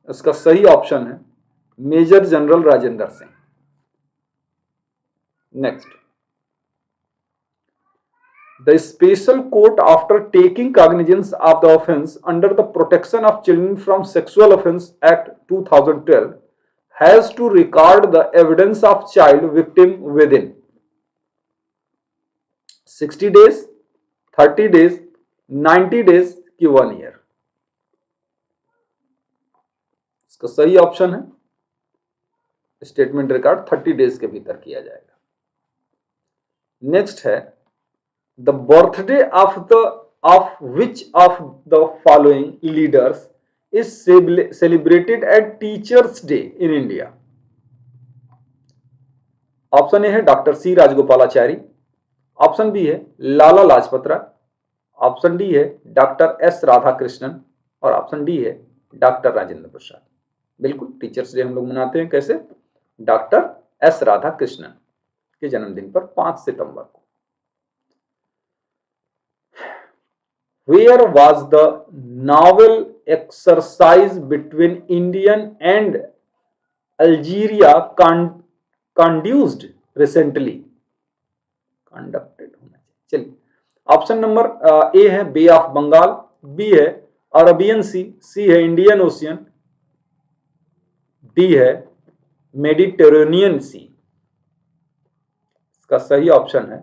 इसका सही ऑप्शन है major general Rajendra Singh. Next, the special court after taking cognizance of the offence under the protection of children from sexual offence act 2012 has to record the evidence of child victim with in 60 days, 30 days, 90 days की 1 year। इसका सही option है statement record 30 days के भीतर किया जाएगा। Next है the birthday of which of the following leaders is celebrated at Teachers Day in India? Option A है doctor C Rajagopalachari, option B है लाला लाजपत राय, ऑप्शन डी है डॉक्टर एस राधाकृष्णन और ऑप्शन डी है डॉक्टर राजेंद्र प्रसाद। बिल्कुल, टीचर्स डे हम लोग मनाते हैं कैसे? डॉक्टर एस राधाकृष्णन के जन्मदिन पर 5 सितंबर को। Where was the naval exercise between Indian and Algeria conducted recently? Conducted होना चाहिए। चलिए, ऑप्शन नंबर ए है बे ऑफ बंगाल, बी है अरबियन सी है इंडियन ओशियन, डी है मेडिटेरेनियन सी। इसका सही ऑप्शन है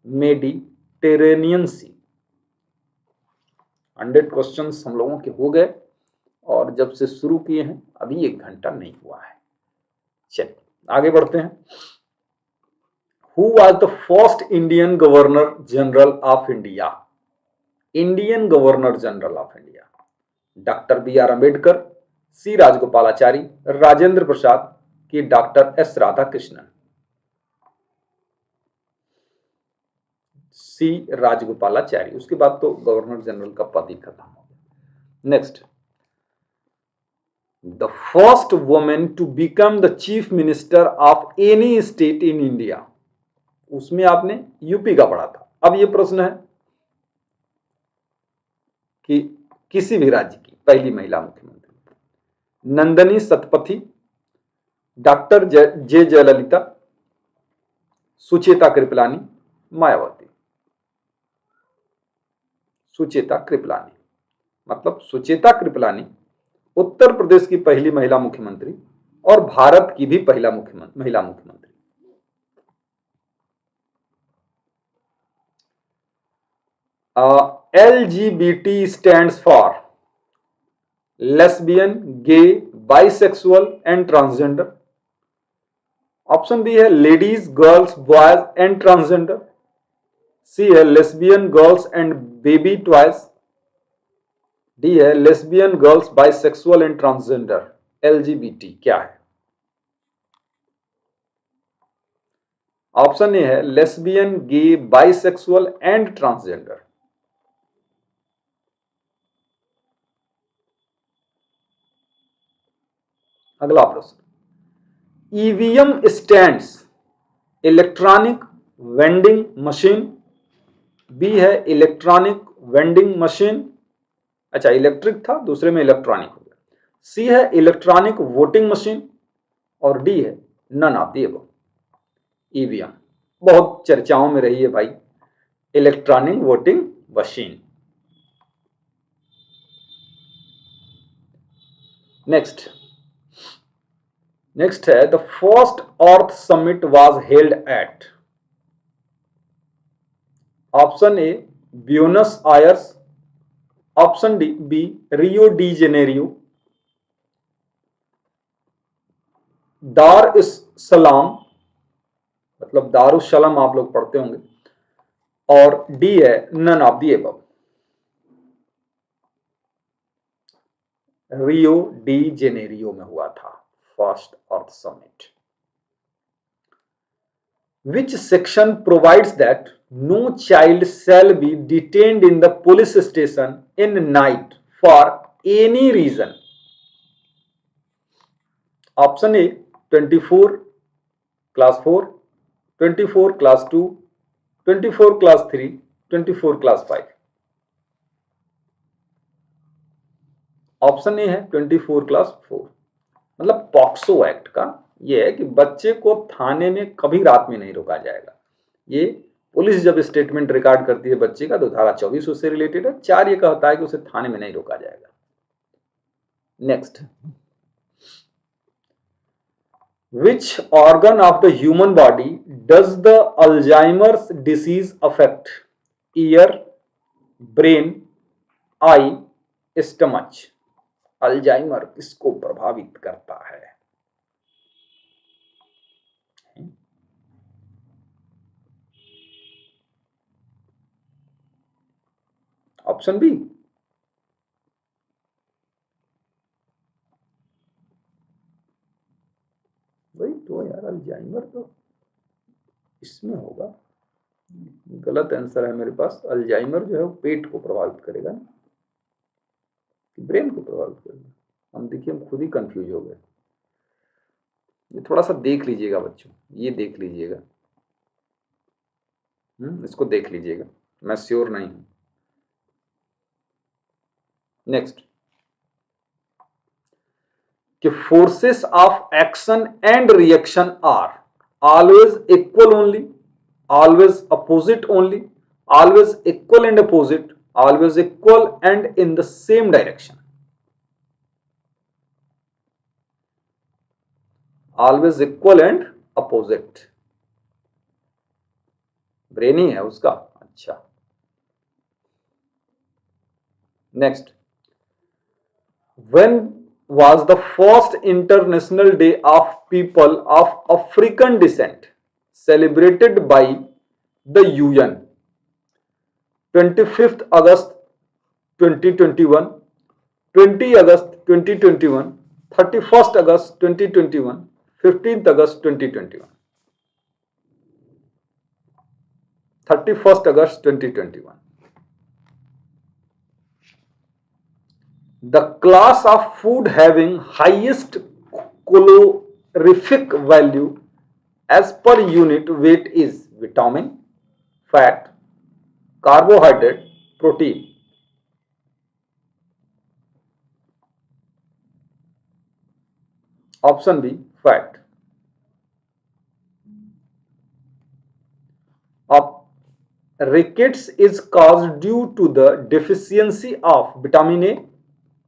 मेडिटेरेनियन सी। 100 क्वेश्चंस हम लोगों के हो गए और जब से शुरू किए हैं अभी 1 घंटा नहीं हुआ है। चलिए आगे बढ़ते हैं। Who was the first Indian Governor General of India? Indian governor general of India, doctor B R Ambedkar, C Rajagopalachari, Rajendra Prasad की doctor S Radhakrishnan. C Rajagopalachari, उसके बाद तो गवर्नर जनरल का पद ही खत्म हो गया। Next, the first women to become the chief minister of any state in India, उसमें आपने यूपी का पढ़ा था। अब यह प्रश्न है कि किसी भी राज्य की पहली महिला मुख्यमंत्री, नंदनी सतपथी, डॉक्टर जे जयललिता, सुचेता कृपलानी, मायावती। सुचेता कृपलानी, मतलब सुचेता कृपलानी उत्तर प्रदेश की पहली महिला मुख्यमंत्री और भारत की भी पहला महिला मुख्यमंत्री। LGBT stands for lesbian, gay, bisexual and transgender. Option B है ladies, girls, boys and transgender, C है lesbian, girls and baby toys, D है lesbian, girls, bisexual and transgender. LGBT क्या है? ऑप्शन ए है lesbian, gay, bisexual and transgender. अगला प्रश्न, EVM stands electronic vending machine, B है electronic vending machine, अच्छा electric था, दूसरे में इलेक्ट्रॉनिक हो गया, सी है इलेक्ट्रॉनिक वोटिंग मशीन और डी है none of the above. EVM बहुत चर्चाओं में रही है भाई, इलेक्ट्रॉनिक वोटिंग मशीन। नेक्स्ट है the first earth summit was held at, option A Buenos Aires, option D B Rio de Janeiro, Dar es सलाम मतलब दारुसलाम आप लोग पढ़ते होंगे, और डी है none of the above. Rio de Janeiro में हुआ था first earth summit. Which section provides that no child shall be detained in the police station in night for any reason? Option A 24 class 4, 24 class 2, 24 class 3, 24 class 5। Option A है 24 class 4, मतलब POCSO act का ये है कि बच्चे को थाने में कभी रात में नहीं रोका जाएगा। ये पुलिस जब स्टेटमेंट रिकॉर्ड करती है बच्चे का तो धारा 24 उससे रिलेटेड है। 4 ये कहता है कि उसे थाने में नहीं रोका जाएगा। Next, which organ of the human body does the Alzheimer's disease affect? Ear, brain, eye, stomach. Alzheimer किसको प्रभावित करता है? Option B. वही तो यार, अल्जाइमर तो इसमें होगा। गलत आंसर है मेरे पास। अल्जाइमर जो है वो पेट को प्रभावित करेगा, ब्रेन को प्रभावित करेगा। हम देखिए, हम खुद ही कंफ्यूज हो गए। ये थोड़ा सा देख लीजिएगा बच्चों, ये देख लीजिएगा, इसको देख लीजिएगा, मैं श्योर नहीं हूं। नेक्स्ट, कि forces of action and reaction are always equal only, always opposite only, always equal and opposite, always equal and in the same direction. Always equal and opposite, brain ही है उसका। अच्छा, next, when was the first International Day of People of African Descent celebrated by the UN? 25th August 2021, 20 August 2021, 31st August 2021, 15th August 2021, 31st August 2021. The class of food having highest calorific value as per unit weight is vitamin, fat, carbohydrate, protein. Option B, fat. Rickets is caused due to the deficiency of vitamin A,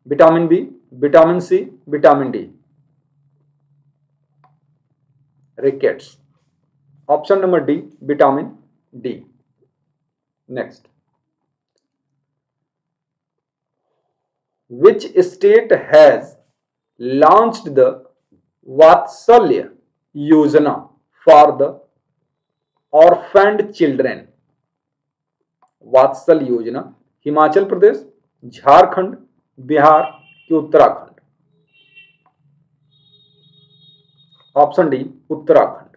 vitamin B, vitamin C, vitamin D. Rickets. Option number D, vitamin D. Next, which state has launched the Vatsalya Yojana for the orphaned children? Vatsal Yojana, Himachal Pradesh, Jharkhand, Bihar कि Uttarakhand? Option D, Uttarakhand.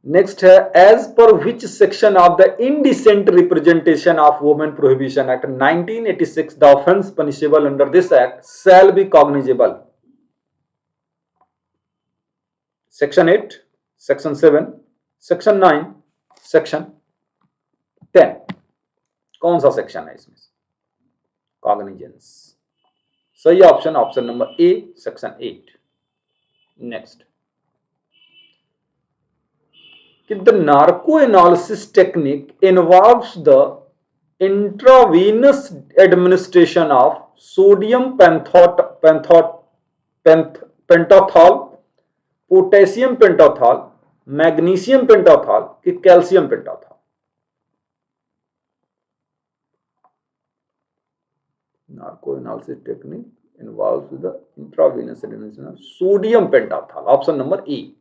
Next है, as per which section of the indecent representation of women prohibition act 1986 the offence punishable under this act shall be cognizable? Section 8, section 7, section 9, section 10? कौन सा section है इसमें? Cognizance. सही option, option number A, section 8। Next, the narco analysis technique involves the intravenous administration of sodium pentothal, potassium pentothal, magnesium pentothal कि calcium pentothal? Narco analysis technique involves the intravenous administration of sodium pentothal. Option number E.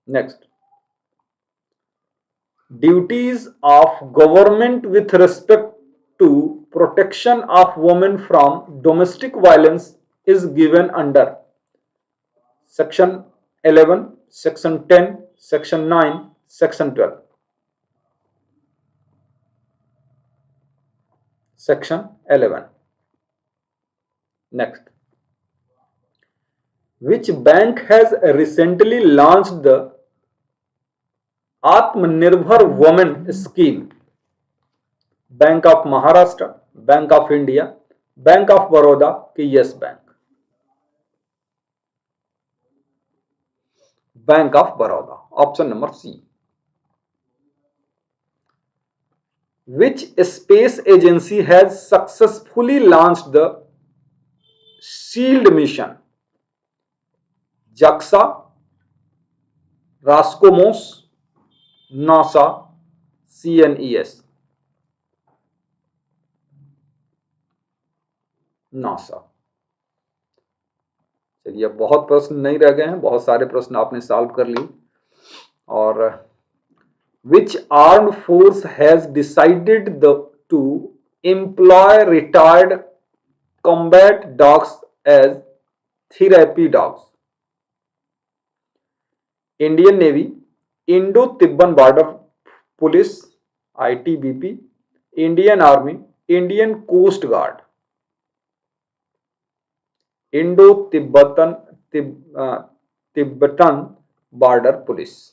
Next, duties of government with respect to protection of women from domestic violence is given under section 11, section 10, section 9, section 12? Section 11. Next, which bank has recently launched the Atmanirbhar women scheme? Bank of Maharashtra, bank of India, bank of Baroda कि yes bank? Bank of Baroda, option number C. Which space agency has successfully launched the SHIELD mission? JAXA, Roscosmos, NASA, CNES? NASA। चलिए, बहुत प्रश्न नहीं रह गए हैं, बहुत सारे प्रश्न आपने सॉल्व कर लिए और Which armed force has decided to employ retired combat dogs as therapy dogs? Indian Navy, Indo-Tibetan Border Police, ITBP, Indian Army, Indian Coast Guard. Indo-Tibetan Tibetan Border Police.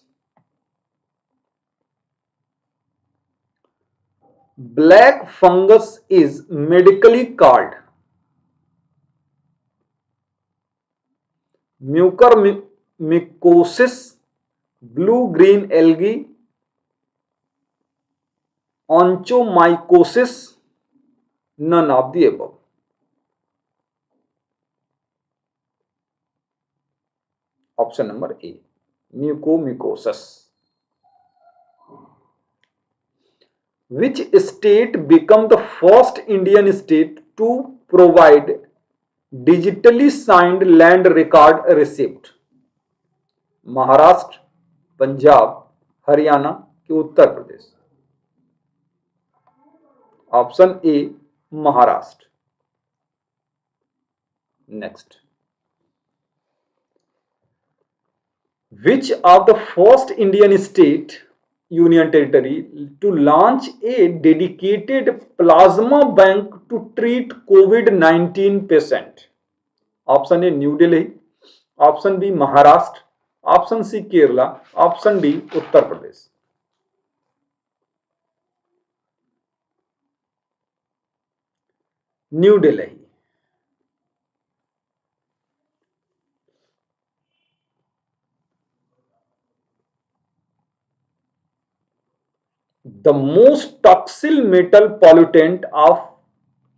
Black fungus is medically called mucormycosis, blue-green algae, onchomycosis, none of the above. Option number A, mucormycosis. Which state became the first Indian state to provide digitally signed land record receipt? Maharashtra, Punjab, Haryana कि Uttar Pradesh? Option A, Maharashtra. Next. Which of the first Indian state union territory to launch a dedicated plasma bank to treat COVID-19 patient? Option A New Delhi, option B Maharashtra, option C Kerala, option D Uttar Pradesh. New Delhi. The most toxic metal pollutant of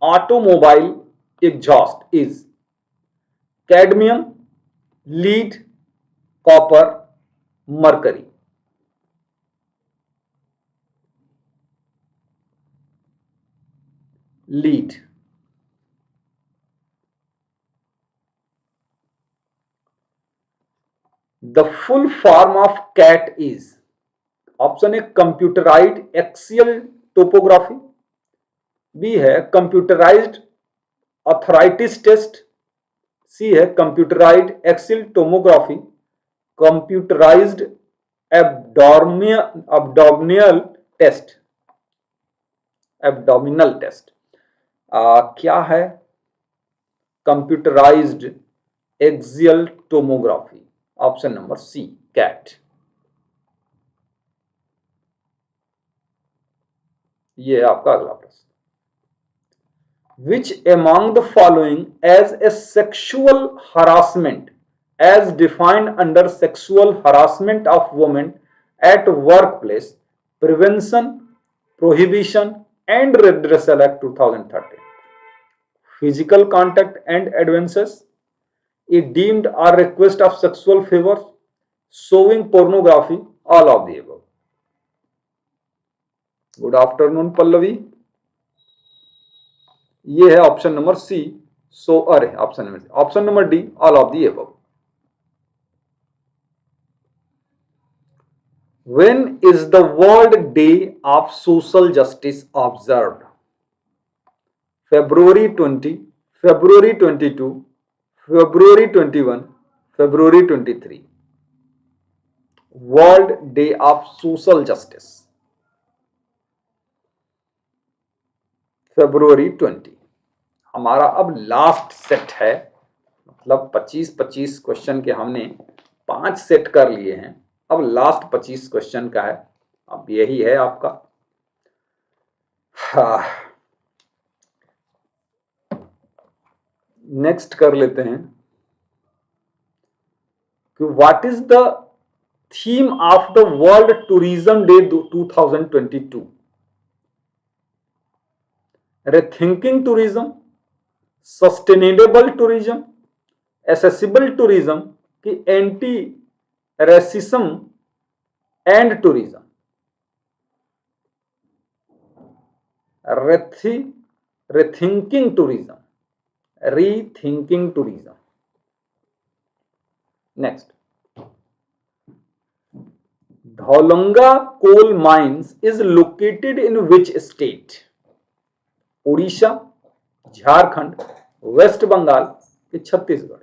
automobile exhaust is cadmium, lead, copper, mercury. Lead. The full form of CAT is option A computerised axial topography, B है computerised arthritis test, C है computerised axial tomography, computerised abdominal test. Abdominal test क्या है? Computerised axial tomography. Option number C, CAT. ये है आपका अगला प्रश्न. Which among the following as a sexual harassment as defined under Sexual Harassment of Women at Workplace Prevention, Prohibition and Redressal Act 2013? Physical contact and advances, a deemed or request of sexual favors, showing pornography, all of the above. Good afternoon Pallavi. ये है option number C, so अरे option number C. Option number D, all of the above. When is the World Day of Social Justice observed? February 20, February 22, February 21, February 23. World Day of Social Justice. February 20. हमारा अब last set है, मतलब 25-25 question के हमने 5 set कर लिए हैं. अब लास्ट 25 क्वेश्चन का है. अब यही है आपका. नेक्स्ट कर लेते हैं कि what is the theme of the world tourism day 2022? rethinking tourism, sustainable tourism, accessible tourism कि anti racism and tourism? rethinking tourism, rethinking tourism. Next, Dulanga coal mines is located in which state? Orissa, Jharkhand, west Bengal कि Chhattisgarh?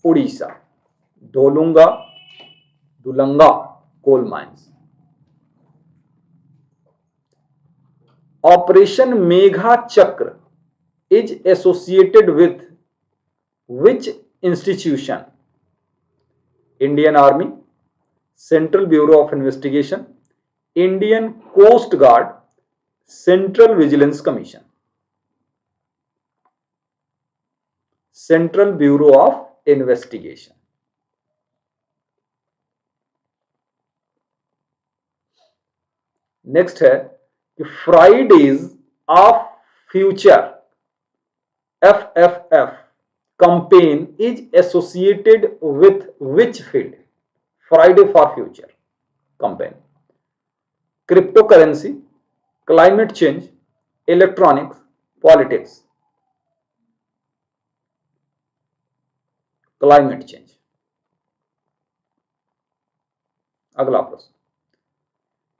Orissa, Dulanga coal mines. Operation Megha Chakra is associated with which institution? Indian Army, Central Bureau of Investigation, Indian Coast Guard, Central Vigilance Commission? Central Bureau of Investigation. Next है कि Fridays of future FFF campaign is associated with which field? Friday for Future campaign. Cryptocurrency, climate change, electronics, politics. Climate change. अगला प्रश्न,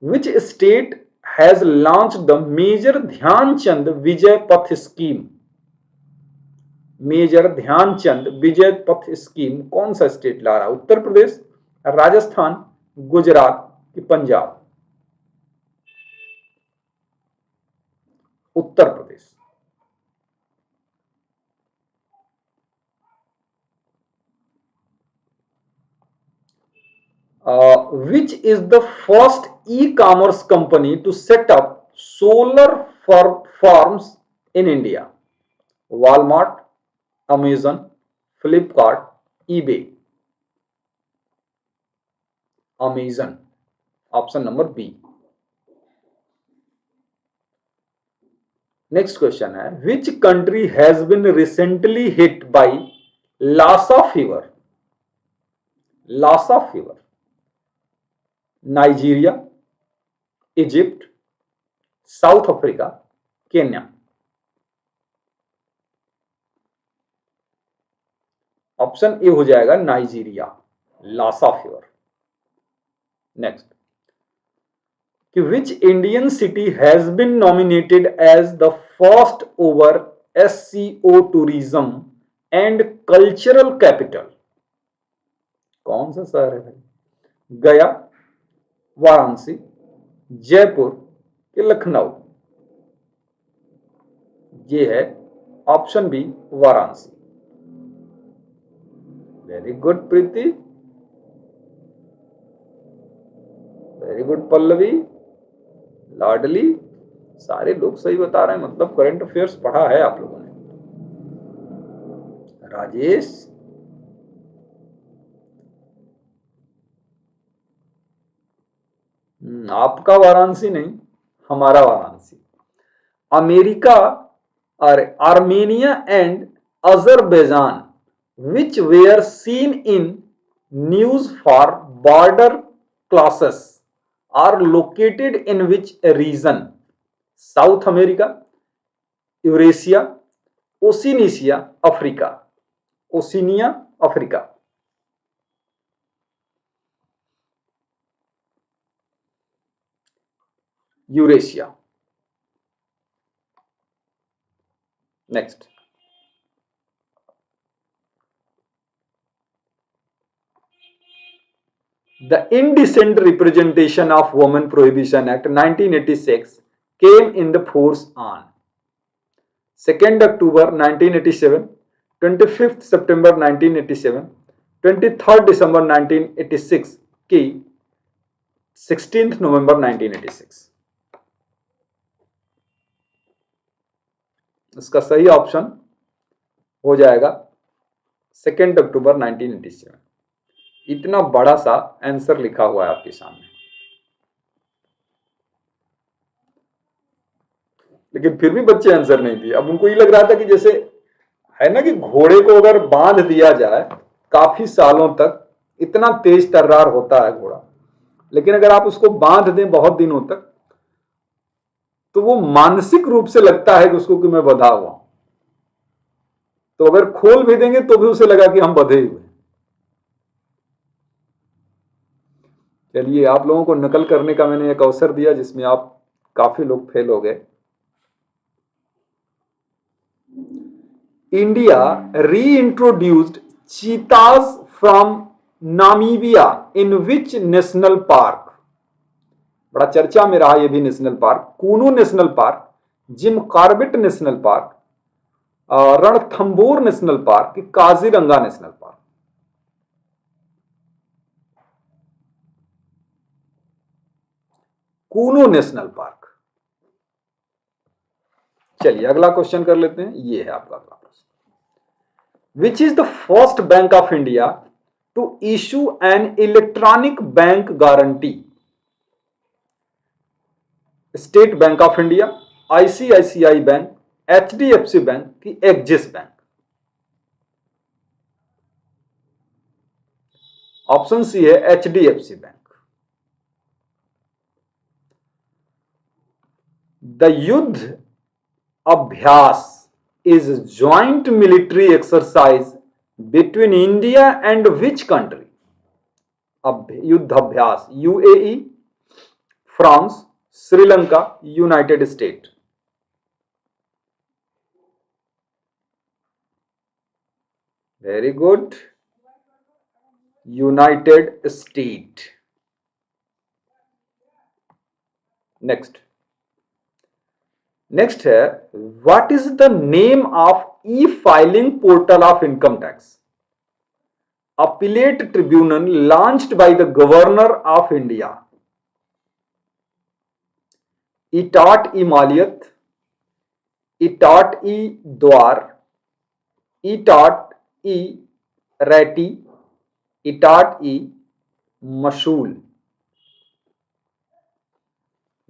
which state has launched the Major Dhyanchand Vijay Path scheme? Major Dhyanchand Vijay Path scheme कौन सा state ला रहा है? उत्तर प्रदेश, राजस्थान, गुजरात कि Punjab? Uttar Pradesh. which is the first e-commerce company to set up solar farms in India? Walmart, Amazon, Flipkart, eBay? Amazon, option number B. Next question है, which country has been recently hit by Lassa fever? Lassa fever. Nigeria, Egypt, South Africa, Kenya? Option A हो जाएगा Nigeria, Lassa fever. Next, कि which Indian city has been nominated as the first ever SCO tourism and cultural capital? कौन सा शहर है भाई? गया, वाराणसी, जयपुर कि लखनऊ? ये है option B, Varanasi. Very good Preeti, very good Pallavi, Ladli, सारे लोग सही बता रहे हैं, मतलब करंट अफेयर्स पढ़ा है आप लोगों ने। राजेश, आपका वाराणसी नहीं, हमारा वाराणसी। अमेरिका और Armenia and Azerbaijan which were seen in news for border clashes are located in which region? South America, Eurasia, Oceania, Africa? Oceania, Africa? Eurasia. Next, the Indecent Representation of Women Prohibition Act 1986 came in the force on 2nd October 1987, 25th September 1987, 23rd December 1986 की 16th November 1986? इसका सही option हो जाएगा 2 अक्टूबर 1987। इतना बड़ा सा answer लिखा हुआ है आपके सामने, लेकिन फिर भी बच्चे आंसर नहीं दिए। अब उनको ये लग रहा था कि जैसे है ना कि घोड़े को अगर बांध दिया जाए काफी सालों तक, इतना तेज तर्रार होता है घोड़ा, लेकिन अगर आप उसको बांध दें बहुत दिनों तक तो वो मानसिक रूप से लगता है कि उसको कि मैं बंधा हुआ। तो अगर खोल भी देंगे तो भी उसे लगा कि हम बधे हुए। चलिए, आप लोगों को नकल करने का मैंने एक अवसर दिया जिसमें आप काफी लोग फेल हो गए। India reintroduced cheetahs from Namibia in which national park? बड़ा चर्चा में रहा यह भी national park. Kuno national park, Jim Corbett national park, Ranthambore national park, Kaziranga national park? Kuno national park. चलिए अगला क्वेश्चन कर लेते हैं। ये है आपका अगला प्रश्न। Which is the first bank of India to issue an electronic bank guarantee? State Bank of India, ICICI bank, HDFC bank की एक्सिस बैंक? ऑप्शन सी है एचडीएफसी बैंक। द युद्ध अभ्यास is joint military exercise between India and which country? Yudh Abhyas, UAE, France, Sri Lanka, united state? Very good, united state. Next है, what is the name of e filing portal of income tax? Appellate tribunal launched by the governor of India? ITAT e Maliyat, ITAT e Dwar, ITAT ई रैटी, इटाट ई मशूल?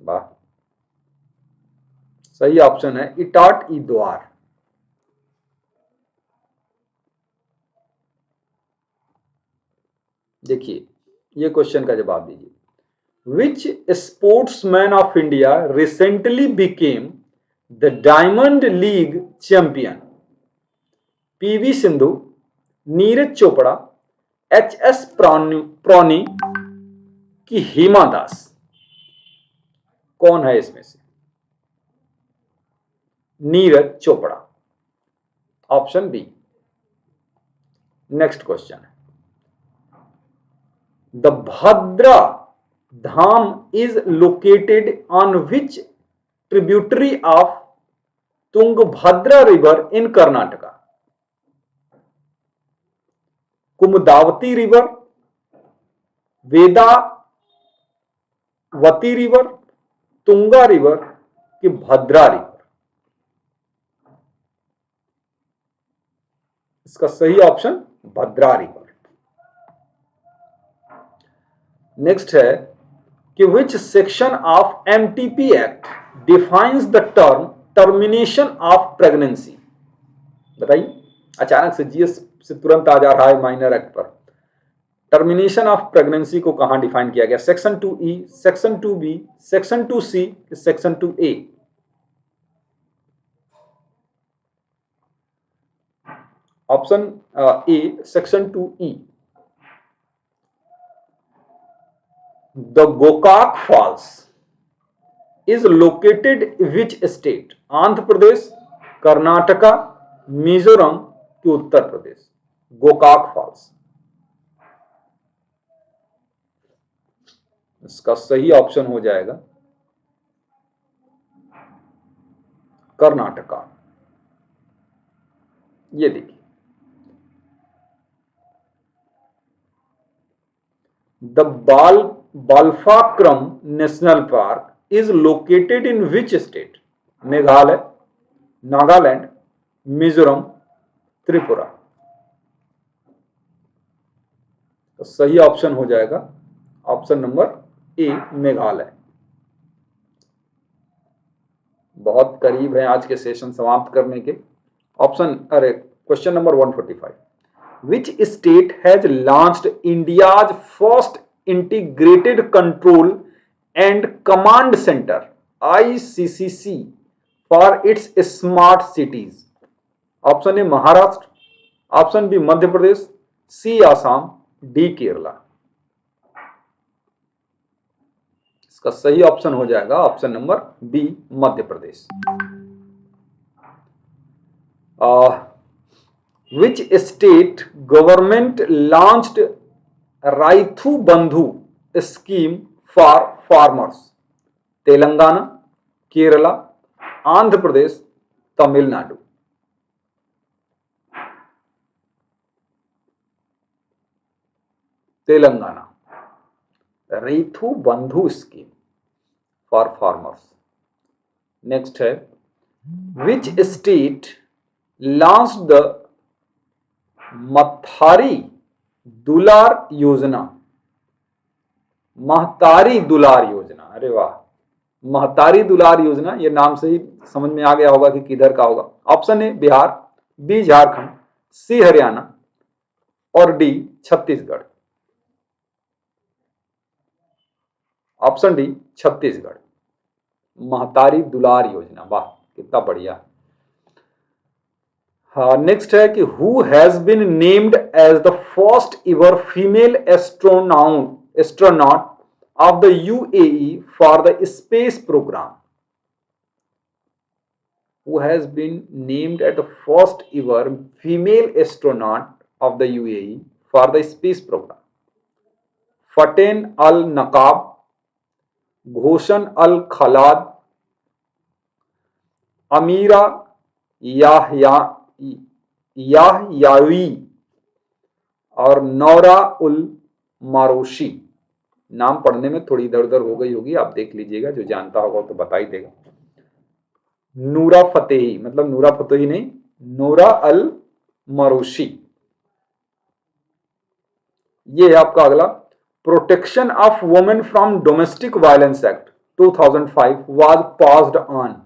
वाह, सही option है इटाट e द्वार। देखिए ये question का जवाब दीजिए। Which sportsman of India recently became the diamond league champion? PV Sindhu, Neeraj Chopra, HS Prannoy की हिमा दास? कौन है इसमें से? Neeraj Chopra, option B. Next question है, the Bhadra Dham is located on which tributary of Tungabhadra river in Karnataka? Kumudavathi river, Vedavathi river, Tunga river की भद्रा रिवर? इसका सही ऑप्शन भद्रा रिवर। नेक्स्ट है कि विच section of MTP act defines the term termination of pregnancy? बताइए, अचानक से जीएस से तुरंत आ जा रहा है माइनर एक्ट पर। टर्मिनेशन ऑफ प्रेगनेंसी को कहां डिफाइन किया गया? Section 2E, section 2B, section 2C, section 2A? Option A, section 2E। The Gokak falls is located which state? Andhra Pradesh, Karnataka, Mizoram की उत्तर प्रदेश? गोकाक फॉल्स, इसका सही ऑप्शन हो जाएगा कर्नाटका। ये देखिए, the Balphakram national park is located in which state? Meghalaya, Nagaland, Mizoram, Tripura? तो सही ऑप्शन हो जाएगा ऑप्शन नंबर ए, मेघालय। बहुत करीब है आज के सेशन समाप्त करने के। Question number 145, which state has launched India's first integrated control and command center ICCC for its smart cities? Option A Maharashtra, option B Madhya Pradesh, C Assam, D Kerala. इसका सही ऑप्शन हो जाएगा option number B Madhya Pradesh. Which state government launched Rythu Bandhu scheme for farmers? Telangana, Kerala, Andhra Pradesh, Tamil Nadu. Telangana, Rythu Bandhu scheme for farmers. Next है, which state launched the महतारी दुलार योजना? महतारी दुलार योजना, अरे वाह, महतारी दुलार योजना, ये नाम से ही समझ में आ गया होगा कि किधर का होगा। Option A Bihar, B Jharkhand, C Haryana और D Chhattisgarh. Option D Chhattisgarh, Mahtari Dular Yojana, वाह कितना बढ़िया। नेक्स्ट है कि who has been named as the first ever female astronaut of the UAE for the space program? Who has been named as the first ever female astronaut of the UAE for the space program? फटेन अल नकाब, घोषण अल खलाद, अमीरा याहयावी और नौरा उल मारोशी। नाम पढ़ने में थोड़ी इधर उधर हो गई होगी, आप देख लीजिएगा, जो जानता होगा तो बता ही देगा। नूरा फतेही, मतलब नूरा फतेही नहीं, नूरा अल मरोशी। ये है आपका अगला, protection of women from domestic violence act 2005 was passed on.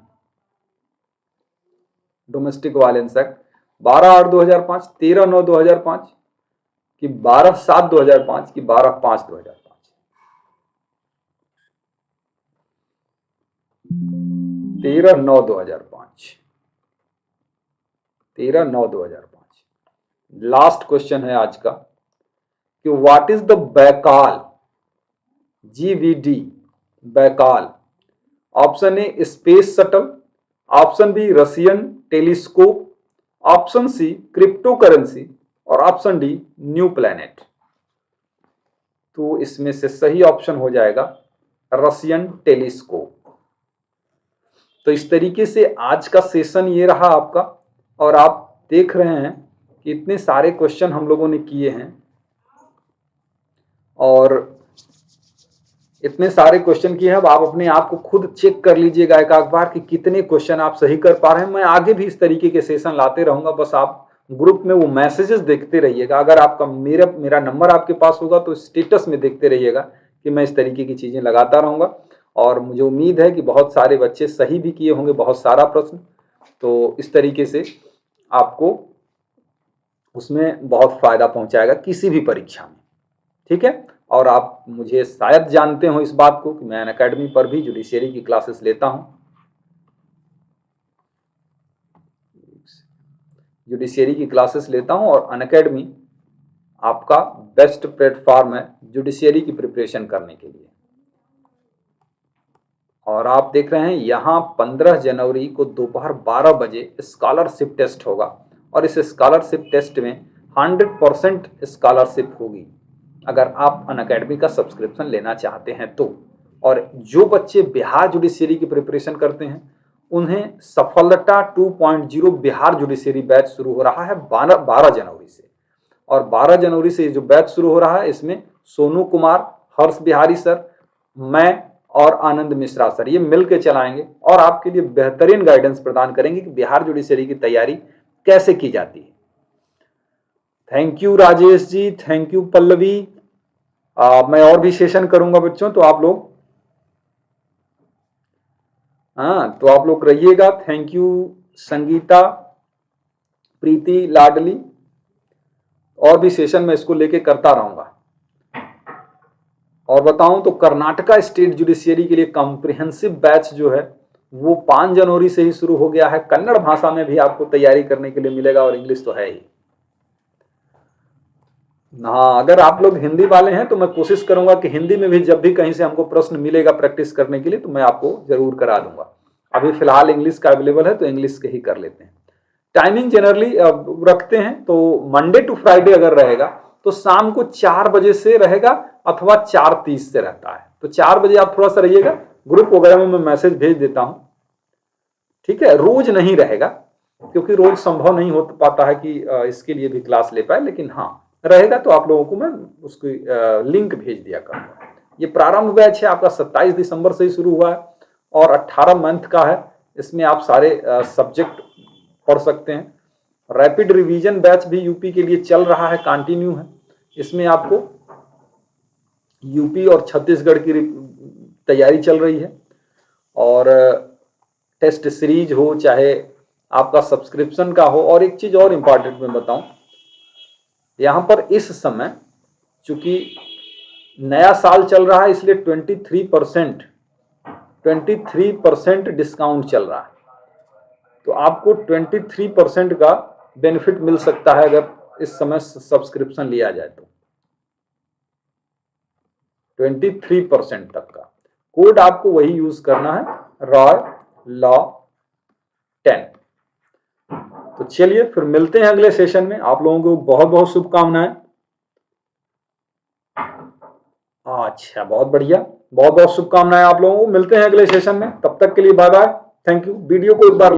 Domestic violence act 12/8/2005, 13/9/2005 कि 12/7/2005 कि 12/5/2005? 13/9/2005, 13/9/2005। लास्ट क्वेश्चन है आज का कि what is the Baikal, GVD Baikal? Option A space shuttle, option B Russian telescope, option C crypto currency और option D new planet. तो इसमें से सही ऑप्शन हो जाएगा रशियन टेलीस्कोप। तो इस तरीके से आज का सेशन ये रहा आपका, और आप देख रहे हैं कि इतने सारे क्वेश्चन हम लोगों ने किए हैं, और इतने सारे क्वेश्चन किए हैं। अब आप अपने आप को खुद चेक कर लीजिएगा एक आध बार कि कितने क्वेश्चन आप सही कर पा रहे हैं। मैं आगे भी इस तरीके के सेशन लाते रहूंगा, बस आप ग्रुप में वो मैसेजेस देखते रहिएगा। अगर आपका मेरा नंबर आपके पास होगा तो स्टेटस में देखते रहिएगा कि मैं इस तरीके की चीजें लगाता रहूंगा। और मुझे उम्मीद है कि बहुत सारे बच्चे सही भी किए होंगे बहुत सारा प्रश्न, तो इस तरीके से आपको उसमें बहुत फायदा पहुंचाएगा किसी भी परीक्षा में, ठीक है। और आप मुझे शायद जानते हो इस बात को कि मैं अनअकैडमी पर भी जुडिशियरी की क्लासेस लेता हूं। जुडिशियरी की क्लासेस लेता हूं और अनअकैडमी आपका बेस्ट प्लेटफॉर्म है जुडिशियरी की प्रिपरेशन करने के लिए। और आप देख रहे हैं यहाँ 15 जनवरी को दोपहर 12 बजे स्कॉलरशिप टेस्ट होगा, और इस स्कॉलरशिप टेस्ट में 100% स्कॉलरशिप होगी अगर आप अनअकैडमी का सब्सक्रिप्शन लेना चाहते हैं तो। और जो बच्चे बिहार जुडिशियरी की प्रिपरेशन करते हैं उन्हें सफलता 2.0 बिहार जुडिशियरी बैच शुरू हो रहा है 12 जनवरी से। और 12 जनवरी से जो बैच शुरू हो रहा है इसमें सोनू कुमार, हर्ष बिहारी सर, मैं और आनंद मिश्रा सर ये मिलकर चलाएंगे और आपके लिए बेहतरीन गाइडेंस प्रदान करेंगे कि बिहार जुडिशियरी की तैयारी कैसे की जाती है। Thank you Rajesh ji, thank you Pallavi. मैं और भी सेशन करूंगा बच्चों, तो आप लोग रहिएगा। थैंक यू संगीता, प्रीति, लाडली। और भी सेशन मैं इसको लेके करता रहूंगा। और बताऊं तो कर्नाटका स्टेट जुडिशियरी के लिए कॉम्प्रिहेंसिव बैच जो है वो 5 जनवरी से ही शुरू हो गया है। कन्नड़ भाषा में भी आपको तैयारी करने के लिए मिलेगा और इंग्लिश तो है ही। हाँ, अगर आप लोग हिंदी वाले हैं तो मैं कोशिश करूंगा कि हिंदी में भी जब भी कहीं से हमको प्रश्न मिलेगा प्रैक्टिस करने के लिए तो मैं आपको जरूर करा दूंगा। अभी फिलहाल इंग्लिश का अवेलेबल है तो इंग्लिश के ही कर लेते हैं। टाइमिंग जनरली रखते हैं तो मंडे टू फ्राइडे अगर रहेगा तो शाम को 4 बजे से रहेगा अथवा 4:30 से रहता है। तो 4 बजे आप थोड़ा सा रहिएगा, ग्रुप वगैरह में मैं मैसेज भेज देता हूं। ठीक है, रोज नहीं रहेगा क्योंकि रोज संभव नहीं हो पाता है कि इसके लिए भी क्लास ले पाए, लेकिन हाँ रहेगा तो आप लोगों को मैं उसकी लिंक भेज दिया करूंगा। ये प्रारंभ बैच है आपका 27 दिसंबर से ही शुरू हुआ है और 18 मंथ का है। इसमें आप सारे सब्जेक्ट पढ़ सकते हैं। रैपिड रिवीजन बैच भी यूपी के लिए चल रहा है, कंटिन्यू है। इसमें आपको यूपी और छत्तीसगढ़ की तैयारी चल रही है और टेस्ट सीरीज हो चाहे आपका सब्सक्रिप्शन का हो। और एक चीज और इंपॉर्टेंट मैं बताऊं, यहां पर इस समय चूंकि नया साल चल रहा है इसलिए 23% डिस्काउंट चल रहा है। तो आपको 23% का बेनिफिट मिल सकता है अगर इस समय सब्सक्रिप्शन लिया जाए तो 23% तक का कोड आपको वही यूज करना है, रॉय लॉ 10। तो चलिए फिर मिलते हैं अगले सेशन में। आप लोगों को बहुत बहुत शुभकामनाएं। अच्छा, बहुत बढ़िया, बहुत बहुत शुभकामनाएं आप लोगों को। मिलते हैं अगले सेशन में, तब तक के लिए bye bye, thank you. Video को एक बार